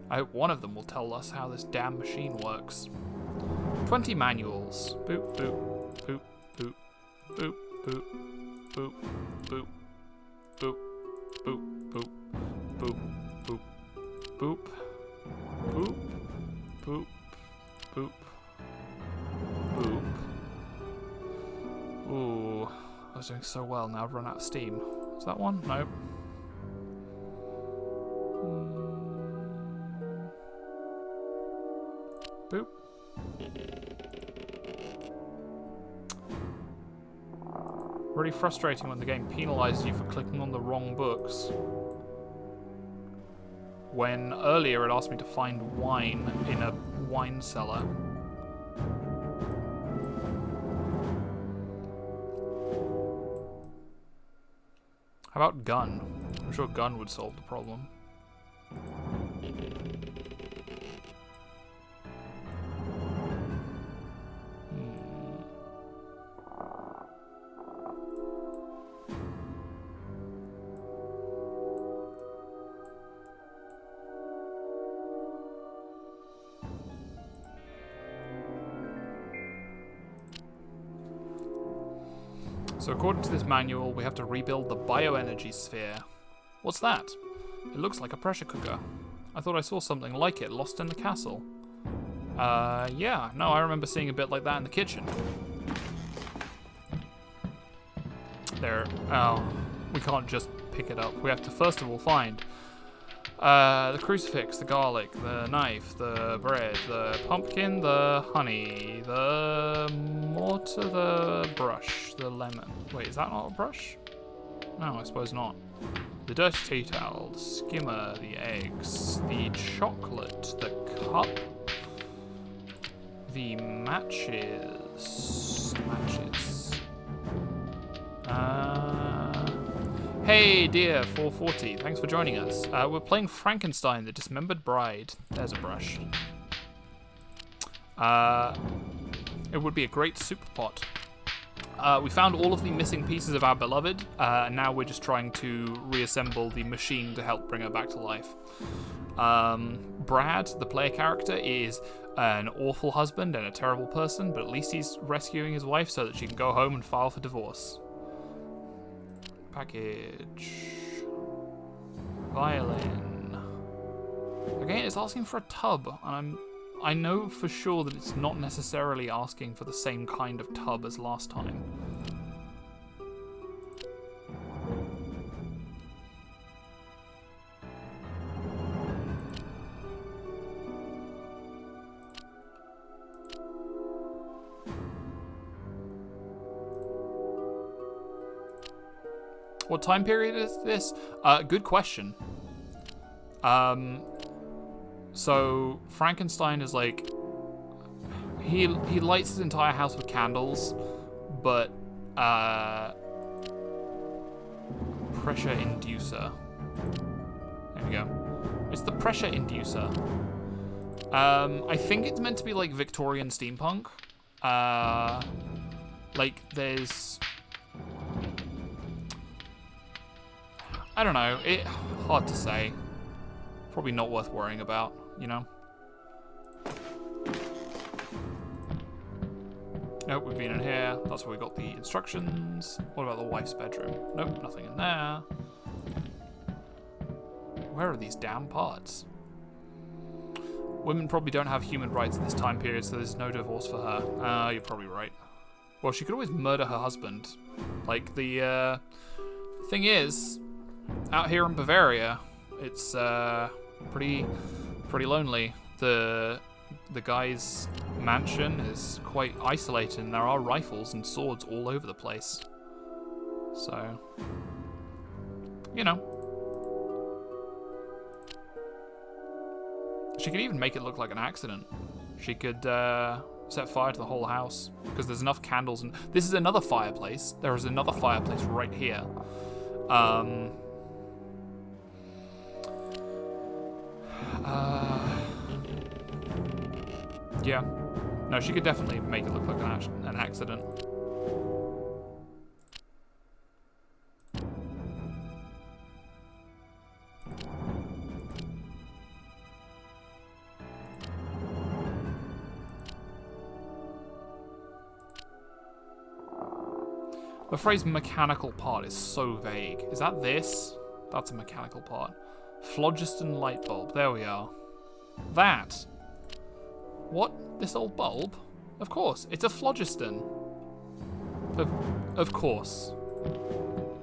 I hope one of them will tell us how this damn machine works. 20 manuals. Boop, boop, boop, boop, boop, boop, boop, boop, boop, boop, boop, boop, boop, boop, boop, boop, boop, boop. Ooh, I was doing so well, now I've run out of steam. Is that one? Nope. Boop. Really frustrating when the game penalizes you for clicking on the wrong books. When earlier it asked me to find wine in a wine cellar. How about gun? I'm sure gun would solve the problem. So according to this manual, we have to rebuild the bioenergy sphere. What's that? It looks like a pressure cooker. I thought I saw something like it lost in the castle. Yeah, no, I remember seeing a bit like that in the kitchen. There, oh, we can't just pick it up. We have to first of all find the crucifix, the garlic, the knife, the bread, the pumpkin, the honey, the mortar, the brush, the lemon. Wait, is that not a brush? No, I suppose not. The dirty tea towel, the skimmer, the eggs, the chocolate, the cup, the matches. Hey, dear 440, thanks for joining us. We're playing Frankenstein, the Dismembered Bride. There's a brush. It would be a great soup pot. We found all of the missing pieces of our beloved, and now we're just trying to reassemble the machine to help bring her back to life. Brad, the player character, is an awful husband and a terrible person, but at least he's rescuing his wife so that she can go home and file for divorce. Package. Violin. Again, it's asking for a tub, and I know for sure that it's not necessarily asking for the same kind of tub as last time. What time period is this? Good question. So Frankenstein is like, he lights his entire house with candles, but pressure inducer. There we go. It's the pressure inducer. I think it's meant to be like Victorian steampunk. Like there's, I don't know, hard to say. Probably not worth worrying about, you know? Nope, we've been in here. That's where we got the instructions. What about the wife's bedroom? Nope, nothing in there. Where are these damn parts? Women probably don't have human rights in this time period, so there's no divorce for her. You're probably right. Well, she could always murder her husband. Like, the thing is, out here in Bavaria, it's pretty lonely. The guy's mansion is quite isolated, and there are rifles and swords all over the place. So, you know. She could even make it look like an accident. She could set fire to the whole house because there's enough candles, and this is another fireplace. There is another fireplace right here. Yeah. No, she could definitely make it look like an accident. The phrase mechanical part is so vague. Is that this? That's a mechanical part. Phlogiston light bulb. There we are. That. What? This old bulb? Of course. It's a phlogiston. Of course.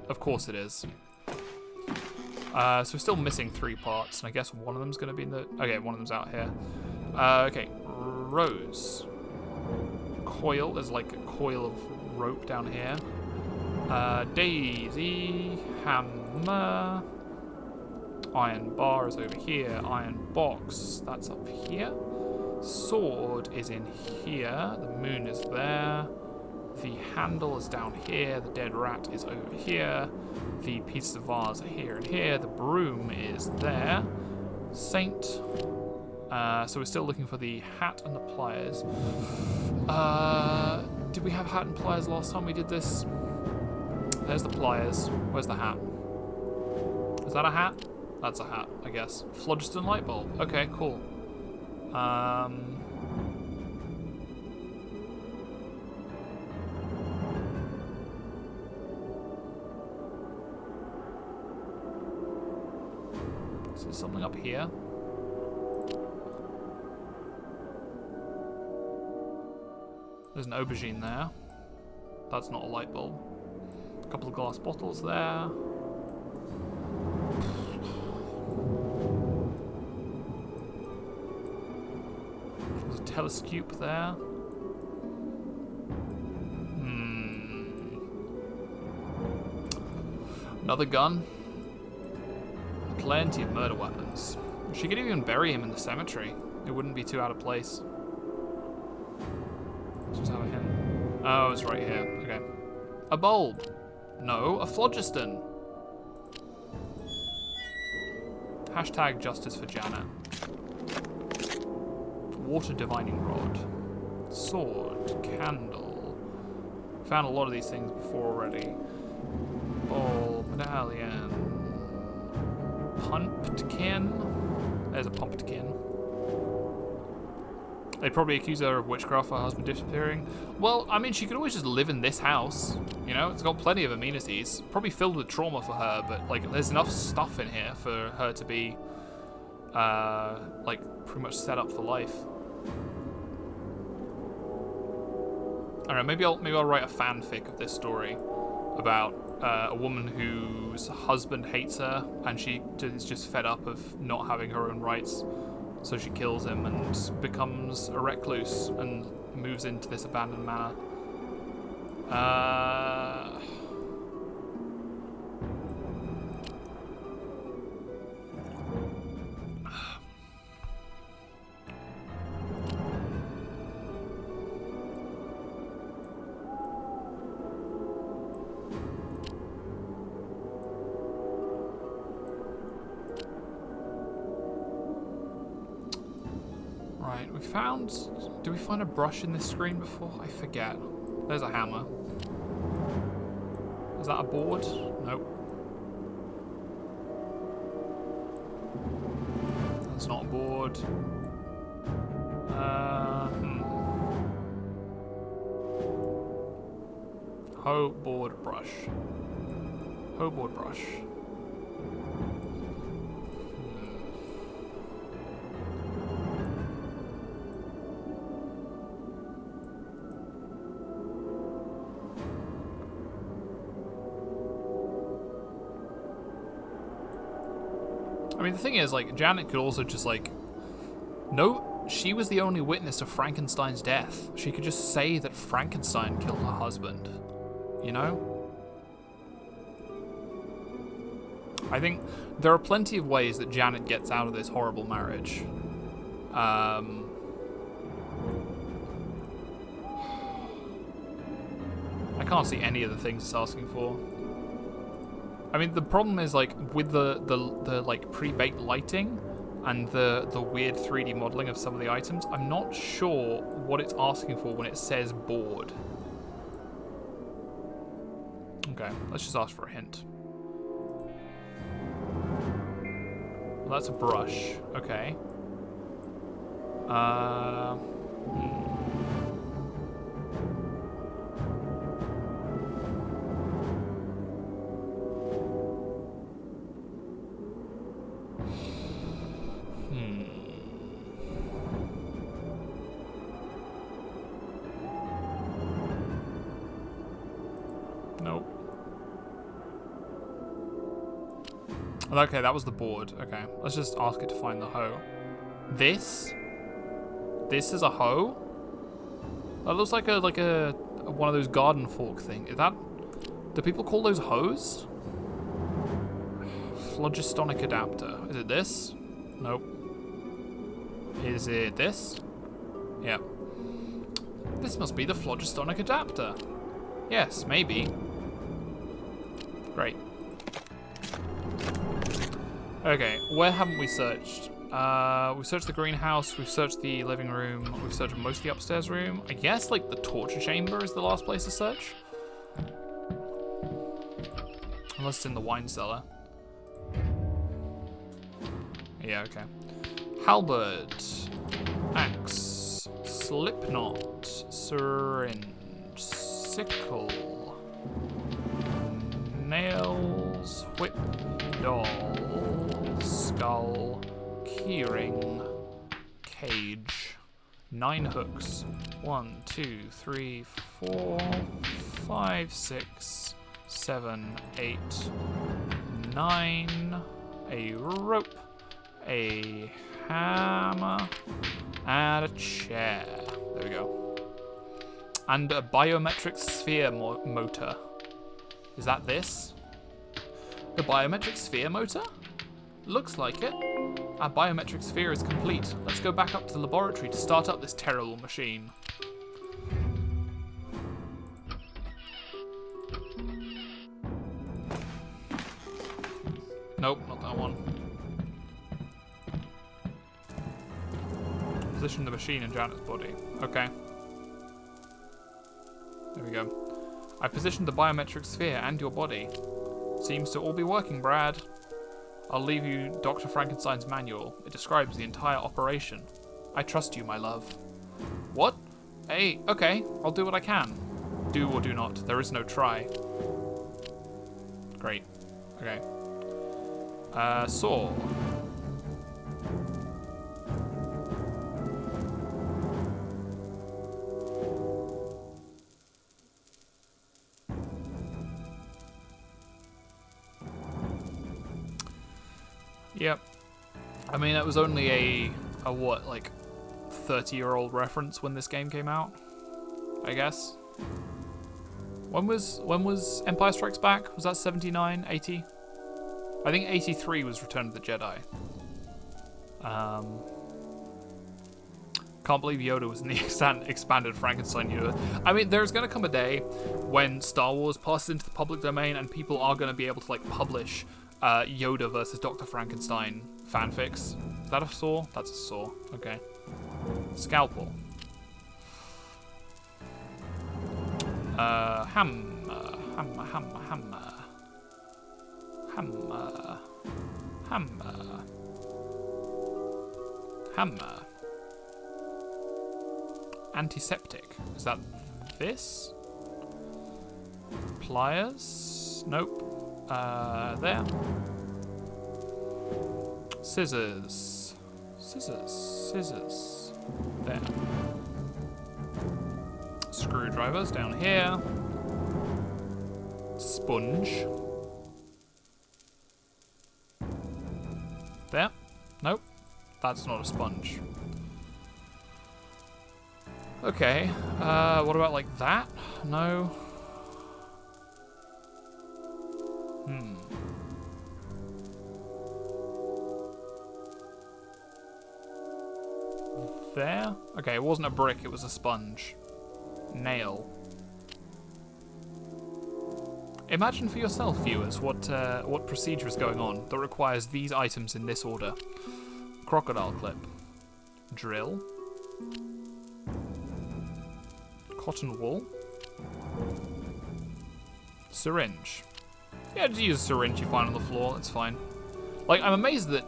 Of course it is. So we're still missing 3 parts, and I guess one of them's going to be in the... Okay, one of them's out here. Okay. Rose. Coil. There's like a coil of rope down here. Daisy. Hammer. Iron bar is over here. Iron box. That's up here. Sword is in here. The moon is there. The handle is down here. The dead rat is over here. The pieces of vase are here and here. The broom is there. Saint. So we're still looking for the hat and the pliers. Did we have hat and pliers last time we did this? There's the pliers. Where's the hat? Is that a hat? That's a hat, I guess. Phlogiston light bulb. Okay, cool. Is there something up here? There's an aubergine there. That's not a light bulb. A couple of glass bottles there. There's a telescope there. Another gun. Plenty of murder weapons. She could even bury him in the cemetery. It wouldn't be too out of place. Let's just have a hint. Oh, it's right here. Okay. A bulb. No, a phlogiston. Hashtag justice for Janet. Water divining rod. Sword. Candle. Found a lot of these things before already. Bulb. Medallion. Pumpkin. There's a pumpkin. They probably accuse her of witchcraft for her husband disappearing. Well, I mean, she could always just live in this house. You know, it's got plenty of amenities. Probably filled with trauma for her, but like, there's enough stuff in here for her to be, like, pretty much set up for life. I don't know. Maybe I'll write a fanfic of this story about a woman whose husband hates her, and she is just fed up of not having her own rights. So she kills him and becomes a recluse and moves into this abandoned manor. Right, we found... Did we find a brush in this screen before? I forget. There's a hammer. Is that a board? Nope. That's not a board. Hoe board brush. Hoe board brush. I mean, the thing is, like, Janet could also just, like... No, she was the only witness to Frankenstein's death. She could just say that Frankenstein killed her husband. You know? I think there are plenty of ways that Janet gets out of this horrible marriage. can't see any of the things it's asking for. I mean, the problem is, like, with the like pre-baked lighting and the weird 3D modeling of some of the items, I'm not sure what it's asking for when it says board. Okay, let's just ask for a hint. Well, that's a brush. Okay. Nope. Okay, that was the board. Okay, let's just ask it to find the hoe. This is a hoe? That looks like a one of those garden fork thing. Is that, do people call those hoes? Phlogistonic adapter. Is it this? Nope. Is it this? Yep. This must be the phlogistonic adapter. Yes, maybe. Great. Okay, where haven't we searched? We've searched the greenhouse, we've searched the living room, we've searched most of the upstairs room. I guess, like, the torture chamber is the last place to search. Unless it's in the wine cellar. Yeah, okay. Halberd. Axe. Slipknot. Syringe. Sickle. Nails. Whip. Doll. Skull. Keyring. Cage. 9 hooks. 1, 2, 3, 4, 5, 6, 7, 8, 9. A rope. A hammer. And a chair. There we go. And a biometric sphere motor. Is that this? The biometric sphere motor? Looks like it. Our biometric sphere is complete. Let's go back up to the laboratory to start up this terrible machine. Nope, not that one. Position the machine in Janet's body. Okay. There we go. I positioned the biometric sphere and your body. Seems to all be working, Brad. I'll leave you Dr. Frankenstein's manual. It describes the entire operation. I trust you, my love. What? Hey, okay. I'll do what I can. Do or do not. There is no try. Great. Okay. Saw. Yep. I mean, it was only a what, like, 30-year-old reference when this game came out, I guess. When was Empire Strikes Back? Was that 79, 80? I think 83 was Return of the Jedi. Can't believe Yoda was in the expanded Frankenstein universe. I mean, there's going to come a day when Star Wars passes into the public domain and people are going to be able to, like, publish Yoda versus Dr. Frankenstein fanfics. Is that a saw? That's a saw. Okay. Scalpel. Hammer. Hammer, hammer, hammer. Hammer. Hammer. Hammer. Antiseptic. Is that this? Pliers? Nope. There. Scissors. Scissors. Scissors. There. Screwdrivers down here. Sponge. There. Nope. That's not a sponge. Okay. What about like that? No. There? Okay, it wasn't a brick, it was a sponge. Nail. Imagine for yourself, viewers, what procedure is going on that requires these items in this order. Crocodile clip. Drill. Cotton wool. Syringe. Yeah, just use a syringe you find on the floor, that's fine. Like, I'm amazed that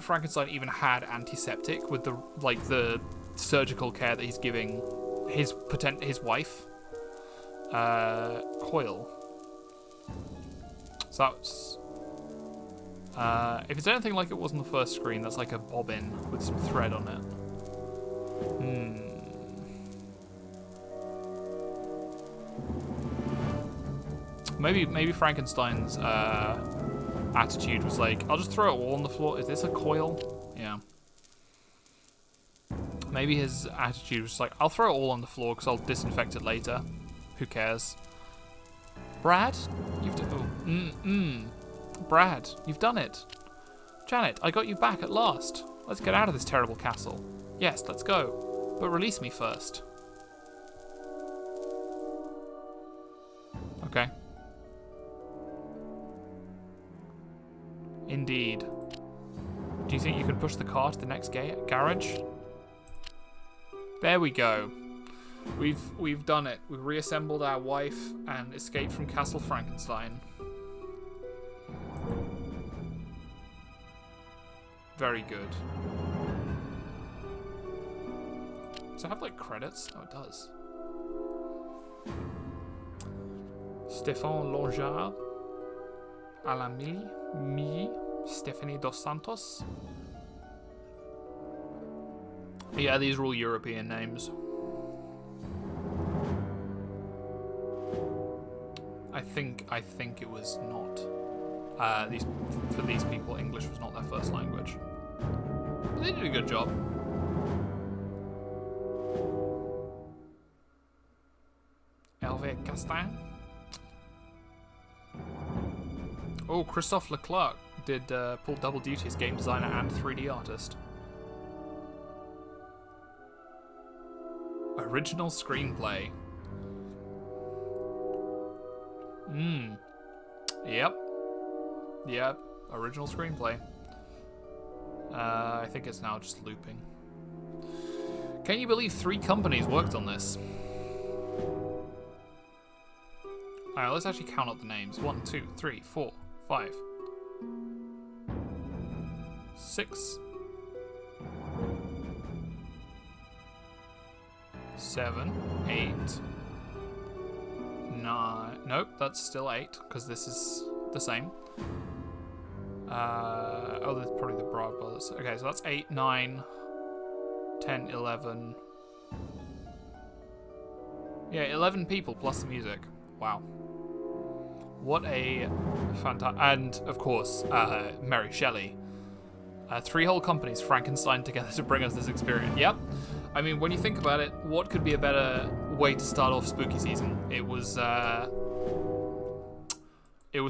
Frankenstein even had antiseptic with the surgical care that he's giving his wife. Coil. So that's if it's anything like it was on the first screen, that's like a bobbin with some thread on it. Maybe Frankenstein's attitude was like, I'll just throw it all on the floor. Is this a coil? Yeah. Maybe his attitude was like, I'll throw it all on the floor because I'll disinfect it later. Who cares? Brad, you've Brad, you've done it. Janet, I got you back at last. Let's get out of this terrible castle. Yes, let's go. But release me first. Okay. Indeed. Do you think you can push the car to the next garage? There we go. We've done it. We've reassembled our wife and escaped from Castle Frankenstein. Very good. Does it have like credits? Oh, it does. Stéphane Longard, Alain Milly, Stephanie Dos Santos. Yeah, these are all European names. I think it was not. For these people, English was not their first language. But they did a good job. Hervé Castin. Oh, Christophe Leclerc did pull double duty as game designer and 3D artist. Original screenplay. Yep. Original screenplay. I think it's now just looping. Can you believe 3 companies worked on this? Alright, let's actually count up the names. 1, 2, 3, 4, 5, 6, 7, 8, 9. Nope, that's still 8 because this is the same. Oh, there's probably the Broad Brothers. Okay, so that's 8, 9, 10, 11. Yeah, 11 people plus the music. Wow. What a fantastic... And, of course, Mary Shelley. 3 whole companies Frankenstein together to bring us this experience. Yep. I mean, when you think about it, what could be a better way to start off spooky season? It was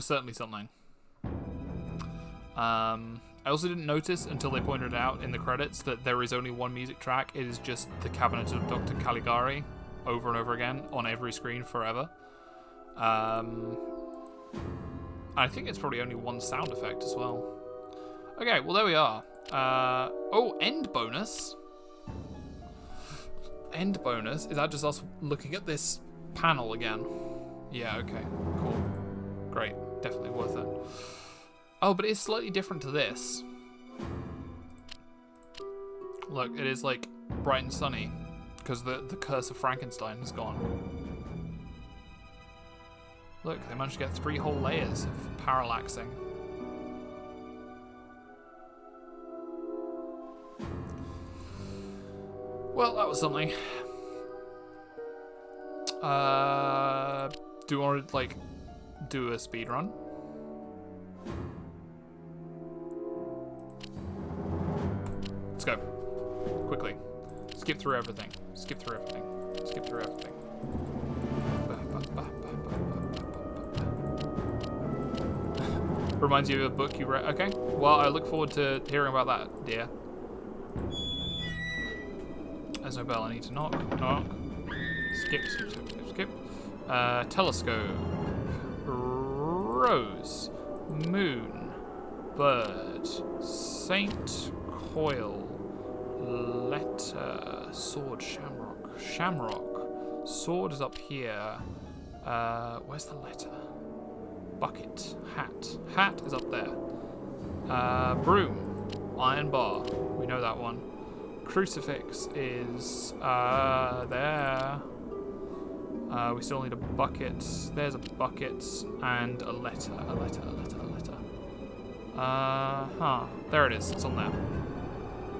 certainly something. I also didn't notice until they pointed it out in the credits that there is only one music track. It is just the Cabinet of Dr. Caligari over and over again on every screen forever. I think it's probably only one sound effect as well. Okay, well there we are. Oh, end bonus. End bonus? Is that just us looking at this panel again? Yeah, okay, cool. Great, definitely worth it. Oh, but it's slightly different to this. Look, it is like bright and sunny because the curse of Frankenstein is gone. Look, they managed to get 3 whole layers of parallaxing. Well, that was something. Do you want to, like, do a speed run? Let's go. Quickly. Skip through everything. Skip through everything. Skip through everything. Reminds you of a book you read. Okay. Well, I look forward to hearing about that, dear. There's no bell. I need to knock. Knock. Skip, skip, skip, skip, skip. Telescope. Rose, Moon, Bird, Saint, Coil, Letter, Sword, Shamrock. Shamrock. Sword is up here. Where's the letter? Bucket. Hat. Hat is up there. Broom. Iron bar. We know that one. Crucifix is there. We still need a bucket. There's a bucket and a letter. A letter. There it is. It's on there.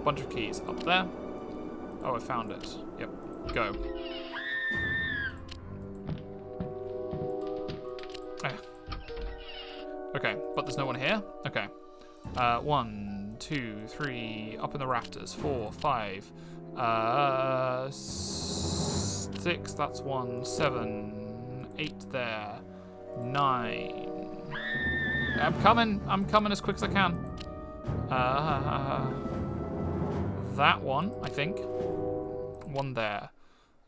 Bunch of keys up there. Oh, I found it. Yep. Go. Okay, but there's no one here. Okay. 1, 2, 3. Up in the rafters. 4, 5. 6. That's 1. 7. 8 there. 9. I'm coming as quick as I can. That one, I think. 1 there.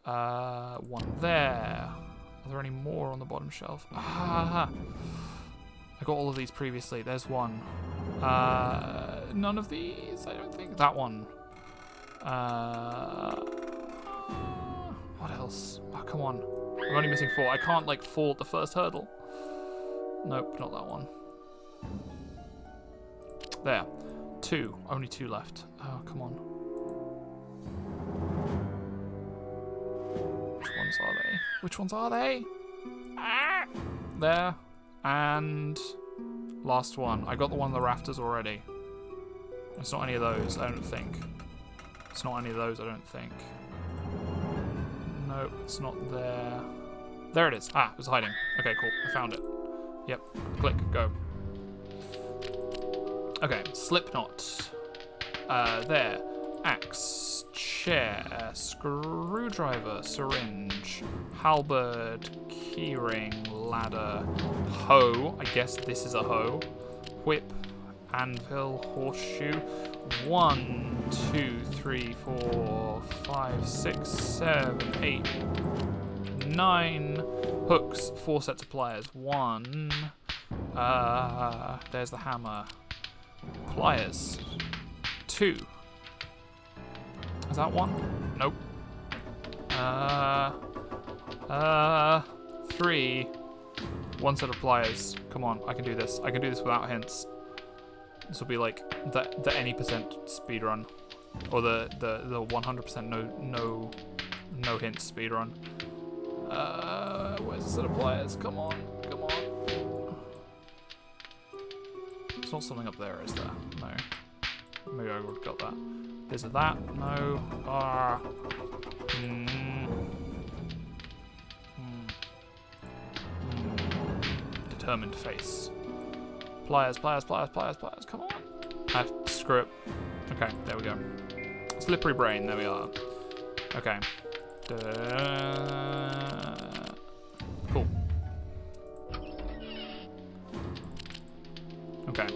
1 there. Are there any more on the bottom shelf? I got all of these previously. There's 1. None of these, I don't think. That one. What else? Oh, come on. I'm only missing 4. I can't, like, fall at the first hurdle. Nope, not that one. There. 2. Only 2 left. Oh, come on. Which ones are they? Which ones are they? Ah! There. And last one. I got the one on the rafters already. It's not any of those, I don't think. It's not any of those, I don't think. Nope, it's not there. There it is. Ah, it was hiding. Okay, cool. I found it. Yep. Click. Go. Okay. Slipknot. There. Axe. Chair. Screwdriver. Syringe. Halberd. Keyring. Ladder. Hoe. I guess this is a hoe. Whip. Anvil. Horseshoe. 1, 2, 3, 4, 5, 6, 7, 8, 9 hooks. 4 sets of pliers. 1. There's the hammer. Pliers. 2. Is that 1? Nope. 3. 1 set of pliers. Come on, I can do this. I can do this without hints. This will be like the any percent speed run, or the 100% no hint speed run. Where's the set of pliers? Come on. It's not something up there, is there? No. Maybe I would have got that. Is it that? No. Determined face. Pliers. Come on. Screw it. Okay, there we go. Slippery brain. There we are. Okay. Cool. Okay.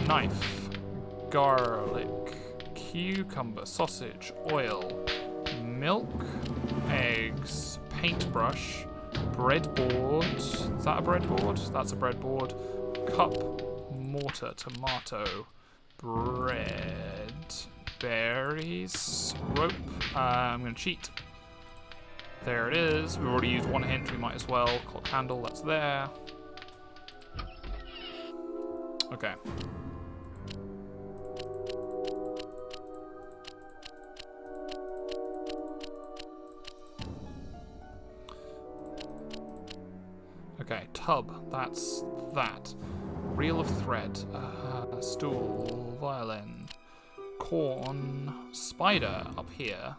Knife. Garlic. Cucumber. Sausage. Oil. Milk. Eggs. Paintbrush. Breadboard. Is that a breadboard? That's a breadboard. Cup. Mortar. Tomato. Bread. Berries. Rope. I'm going to cheat. There it is. We've already used 1 hint. We might as well. Clock handle. That's there. Okay. Okay, tub, that's that. Reel of thread, stool, violin, corn, spider up here,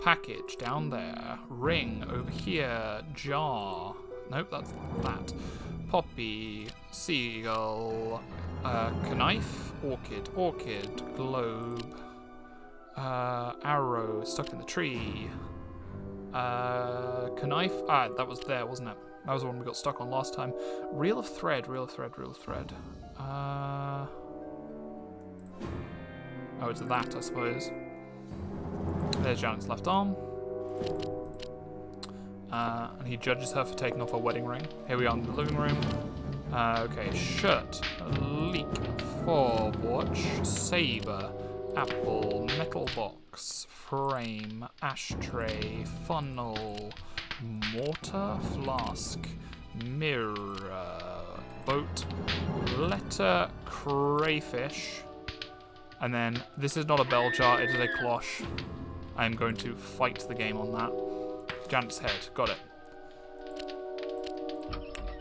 package down there, ring over here, jar, nope, that's that. Poppy, seagull, knife, orchid, globe, arrow stuck in the tree, knife, that was there, wasn't it? That was the one we got stuck on last time. Reel of thread. Oh, it's that, I suppose. There's Janet's left arm. And he judges her for taking off her wedding ring. Here we are in the living room. Okay, shirt, leak, fob watch, saber, apple, metal box, frame, ashtray, funnel, mortar, flask, mirror, boat, letter, crayfish, and then this is not a bell jar, it is a cloche. I am going to fight the game on that. Janet's head, got it.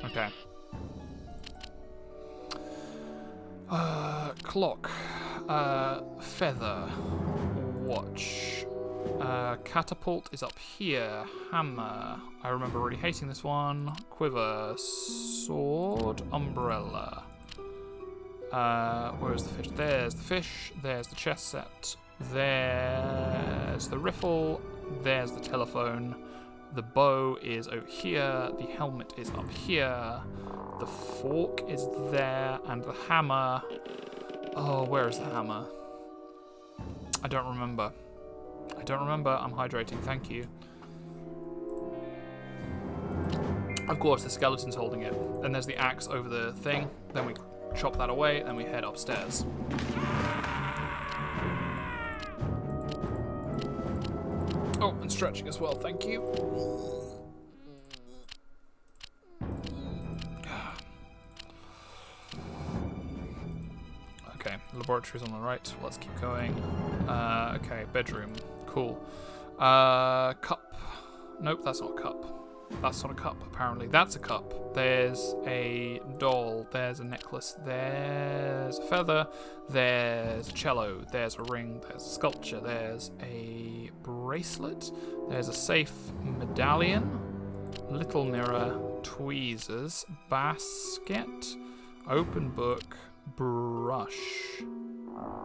Okay. Clock, feather, watch, catapult is up here, hammer, I remember really hating this one, quiver, sword, umbrella, where's the fish? There's the fish, there's the chess set, there's the riffle, there's the telephone, the bow is over here, the helmet is up here, the fork is there, and the hammer, oh, where is the hammer? I don't remember. I'm hydrating, thank you. Of course, the skeleton's holding it. Then there's the axe over the thing. Then we chop that away, and we head upstairs. Oh, and stretching as well, thank you. Okay, laboratory's on the right. Let's keep going. Okay, bedroom. Cool. Cup. Nope, that's not a cup. That's not a cup, apparently. That's a cup. There's a doll. There's a necklace. There's a feather. There's a cello. There's a ring. There's a sculpture. There's a bracelet. There's a safe medallion. Little mirror. Tweezers. Basket. Open book. Brush.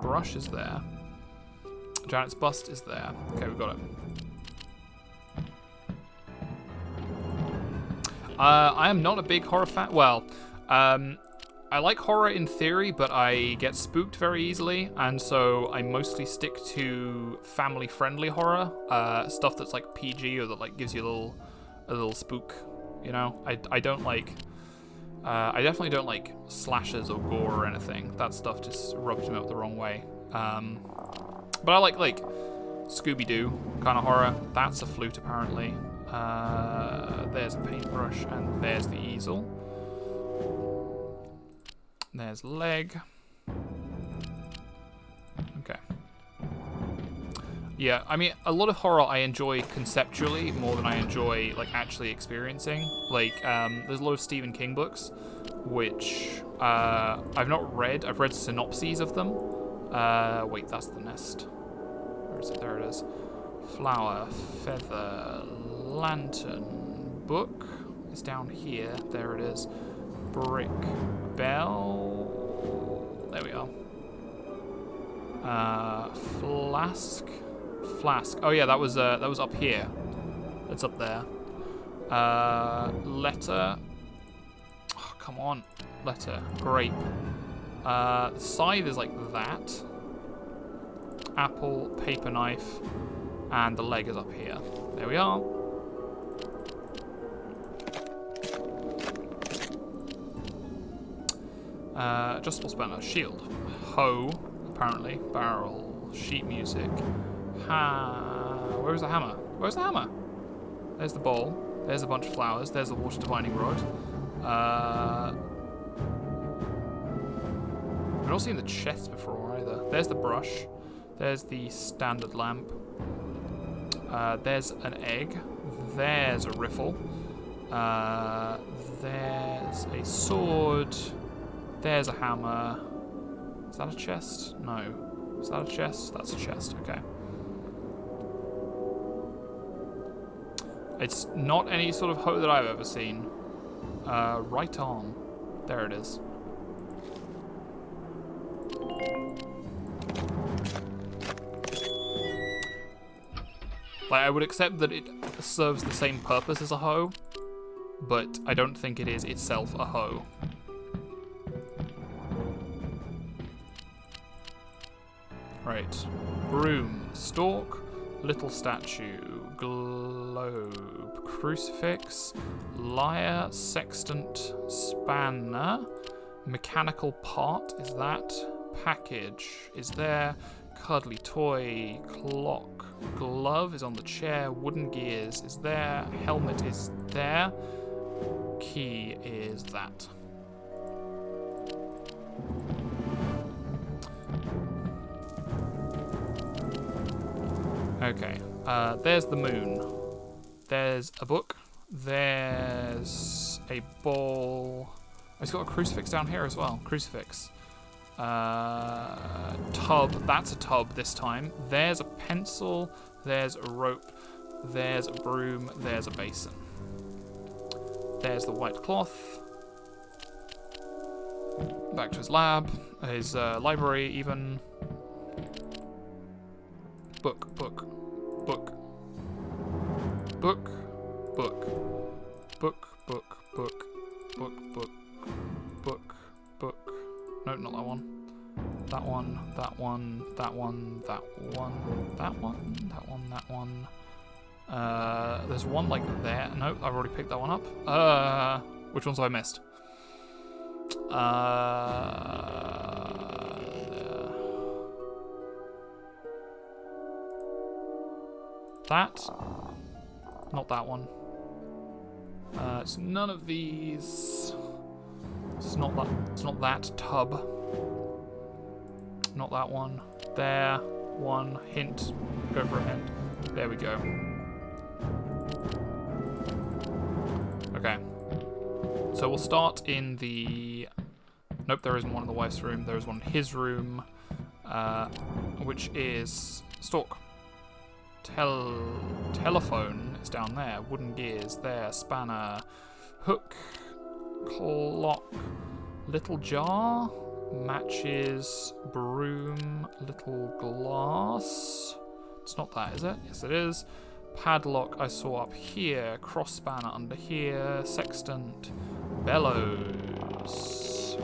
Brush is there. Janet's bust is there. Okay, we've got it. I am not a big horror fan. Well, I like horror in theory, but I get spooked very easily, and so I mostly stick to family-friendly horror, stuff that's like PG or that like gives you a little spook. You know, I don't like. I definitely don't like slashers or gore or anything. That stuff just rubs me up the wrong way. But I like Scooby-Doo kind of horror. That's a flute apparently. There's a paintbrush and there's the easel. There's leg. Okay. Yeah, I mean, a lot of horror I enjoy conceptually more than I enjoy like actually experiencing. Like, there's a lot of Stephen King books, which I've not read. I've read synopses of them. Wait, that's the nest. Where is it? There it is. Flower, feather, lantern, book is down here. There it is. Brick, bell. There we are. Flask. Oh yeah, that was up here. It's up there. Letter. Oh, come on. Letter. Grape. The scythe is like that. Apple, paper knife, and the leg is up here. There we are. Adjustable spanner, shield, hoe, apparently, barrel, sheet music. Where's the hammer? Where's the hammer? There's the bowl. There's a bunch of flowers. There's the water divining rod. I've not seen the chest before either. There's the brush. There's the standard lamp. There's an egg. There's a riffle. There's a sword. There's a hammer. Is that a chest? No. Is that a chest? That's a chest. Okay. It's not any sort of hoe that I've ever seen. Right arm. There it is. Like, I would accept that it serves the same purpose as a hoe, but I don't think it is itself a hoe. Right. Broom. Stalk. Little statue. Globe. globe, crucifix, lyre, sextant, spanner, mechanical part is that, package is there, cuddly toy, clock, glove is on the chair, wooden gears is there, helmet is there, key is that. Okay, there's the moon. There's a book. There's a ball. It's got a crucifix down here as well. Crucifix. Tub. That's a tub this time. There's a pencil. There's a rope. There's a broom. There's a basin. There's the white cloth. Back to his lab. His library even. Book. Book. Book. Book. Book. Book. Book. Book. Book. Book. Book. Book. No, not that one. That one. That one. That one. That one. That one. That one. That one. There's one like there. No, I've already picked that one up. Which ones have I missed? That. Not that one. It's none of these. It's not that. It's not that tub. Not that one. There. One hint. Go for a hint. There we go. Okay. So we'll start in the. Nope, there isn't one in the wife's room. There is one in his room, which is Stalk. Telephone is down there. Wooden gears there. Spanner. Hook. Clock. Little jar. Matches. Broom. Little glass. It's not that, is it? Yes, it is. Padlock I saw up here. Cross spanner under here. Sextant. Bellows.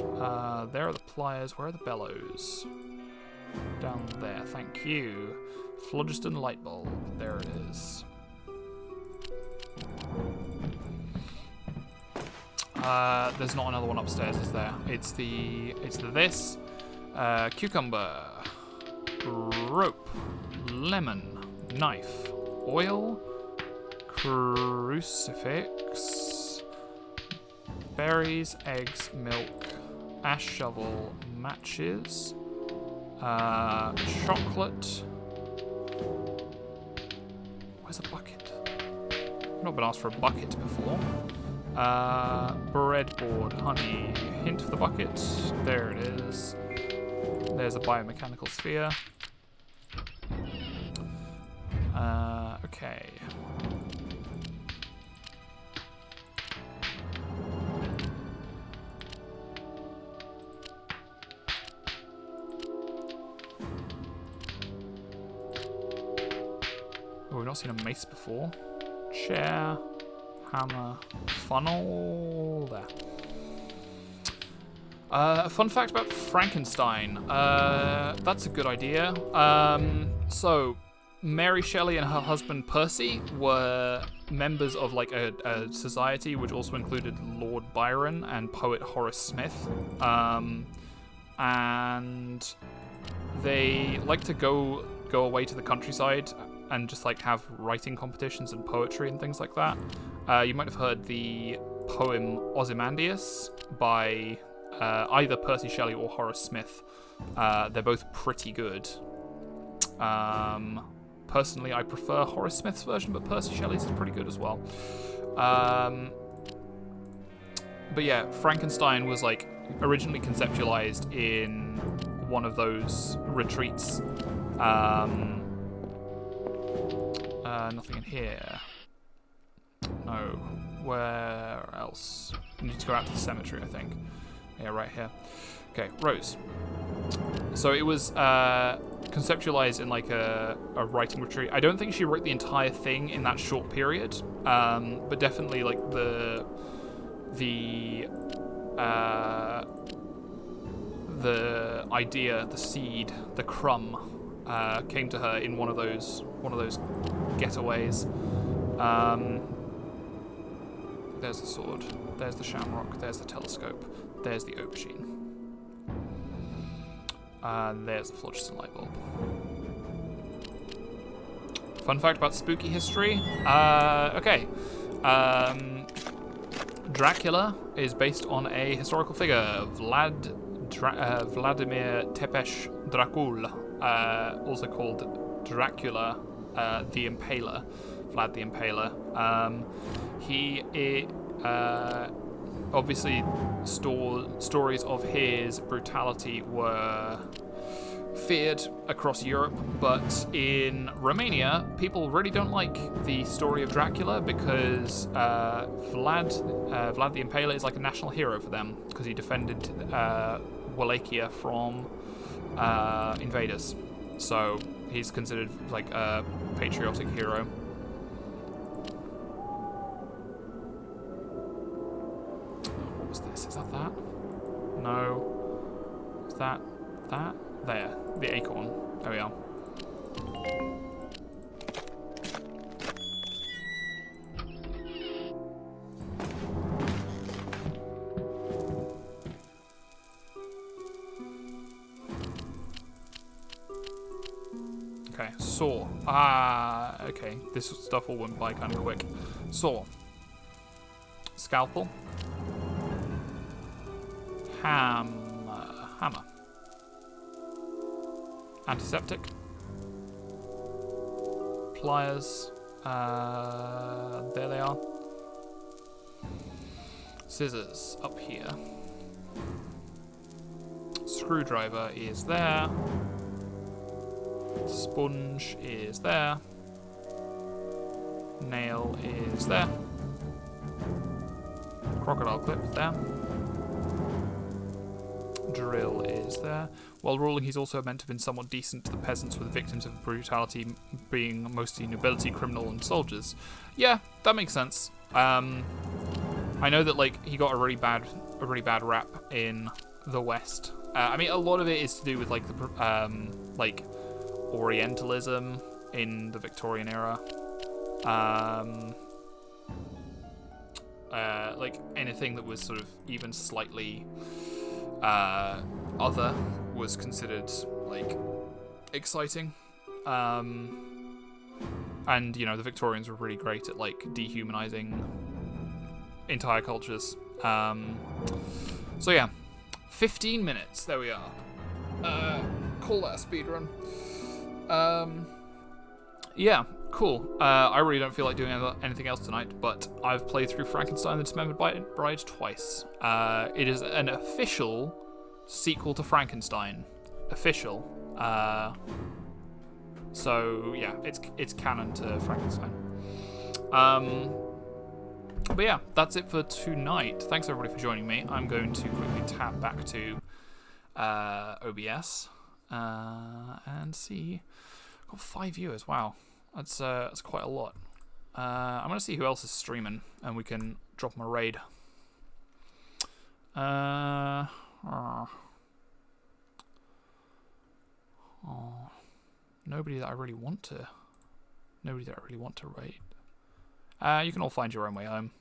There are the pliers. Where are the bellows? Down there. Thank you. Phlogiston light bulb. There it is. There's not another one upstairs, is there? It's this. Cucumber. Rope. Lemon. Knife. Oil. Crucifix. Berries. Eggs. Milk. Ash shovel. Matches. Chocolate. Where's a bucket? I've not been asked for a bucket before. Breadboard, honey. Hint for the bucket. There it is. There's a biomechanical sphere. Okay. Oh, we've not seen a mace before. Chair, hammer, funnel, there. A fun fact about Frankenstein. That's a good idea. So, Mary Shelley and her husband Percy were members of like a society which also included Lord Byron and poet Horace Smith. And they like to go away to the countryside and just like have writing competitions and poetry and things like that. You might have heard the poem Ozymandias by either Percy Shelley or Horace Smith. They're both pretty good. Personally, I prefer Horace Smith's version, but Percy Shelley's is pretty good as well. But yeah, Frankenstein was like originally conceptualized in one of those retreats. Nothing in here. No. Where else? I need to go out to the cemetery, I think. Yeah, right here. Okay, Rose. So it was conceptualized in like a writing retreat. I don't think she wrote the entire thing in that short period, but definitely like the idea, the seed, the crumb came to her in one of those getaways. There's the sword. There's the shamrock. There's the telescope. There's the aubergine. And there's the phlogiston light bulb. Fun fact about spooky history. Okay. Dracula is based on a historical figure, Vladimir Tepesh Dracul, also called Dracula the Impaler, Vlad the Impaler. Obviously, stories of his brutality were feared across Europe, but in Romania, people really don't like the story of Dracula because Vlad the Impaler is like a national hero for them because he defended Wallachia from invaders. So he's considered like a patriotic hero. What was this? Is that that? No. Is that that? There. The acorn. There we are. Okay, saw. Okay. This stuff all went by kind of quick. Saw. Scalpel. Hammer. Antiseptic. Pliers. There they are. Scissors up here. Screwdriver is there. Sponge is there. Nail is there. Crocodile clip there. Drill is there. While ruling, he's also meant to have been somewhat decent to the peasants, with the victims of brutality being mostly nobility, criminal, and soldiers. Yeah, that makes sense. I know that like he got a really bad rap in the West. I mean, a lot of it is to do with like the like Orientalism in the Victorian era. Like anything that was sort of even slightly other was considered like exciting, and you know the Victorians were really great at like dehumanizing entire cultures. So yeah, 15 minutes. There we are. Call that a speedrun. Yeah, cool. I really don't feel like doing anything else tonight, but I've played through Frankenstein the Dismembered Bride twice. It is an official sequel to Frankenstein. Official. So yeah, it's canon to Frankenstein. But yeah, that's it for tonight. Thanks everybody for joining me. I'm going to quickly tap back to OBS and see. Got 5 viewers. Wow, that's quite a lot. I'm gonna see who else is streaming, and we can drop them a raid. Nobody that I really want to raid. You can all find your own way home.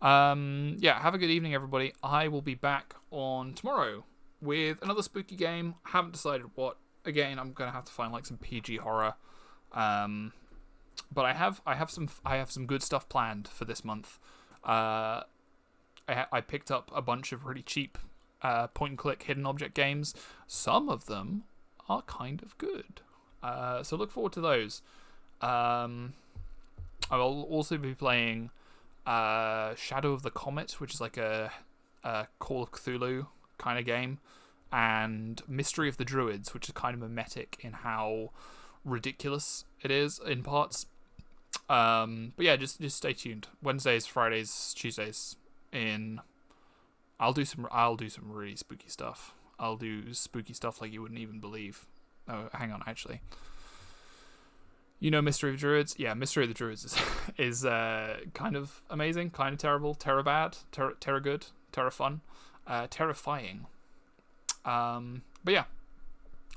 Yeah, have a good evening, everybody. I will be back on tomorrow with another spooky game. Haven't decided what. Again, I'm gonna have to find like some PG horror. But I have some good stuff planned for this month. I picked up a bunch of really cheap point and click hidden object games. Some of them are kind of good. So look forward to those. I will also be playing Shadow of the Comet, which is like a Call of Cthulhu kind of game, and Mystery of the Druids, which is kind of mimetic in how ridiculous it is in parts. But yeah, just stay tuned. Wednesdays, Fridays, Tuesdays. I'll do some really spooky stuff. I'll do spooky stuff like you wouldn't even believe. Oh, hang on, actually. You know Mystery of the Druids? Yeah, Mystery of the Druids is kind of amazing, kind of terrible, terror bad, terror good, terror fun, terrifying. But yeah,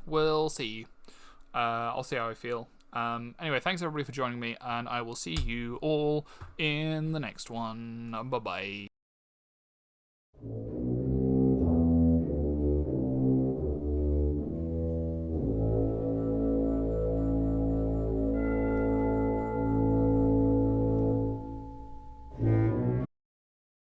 we'll see. I'll see how I feel. Anyway, thanks everybody for joining me, and I will see you all in the next one. Bye-bye.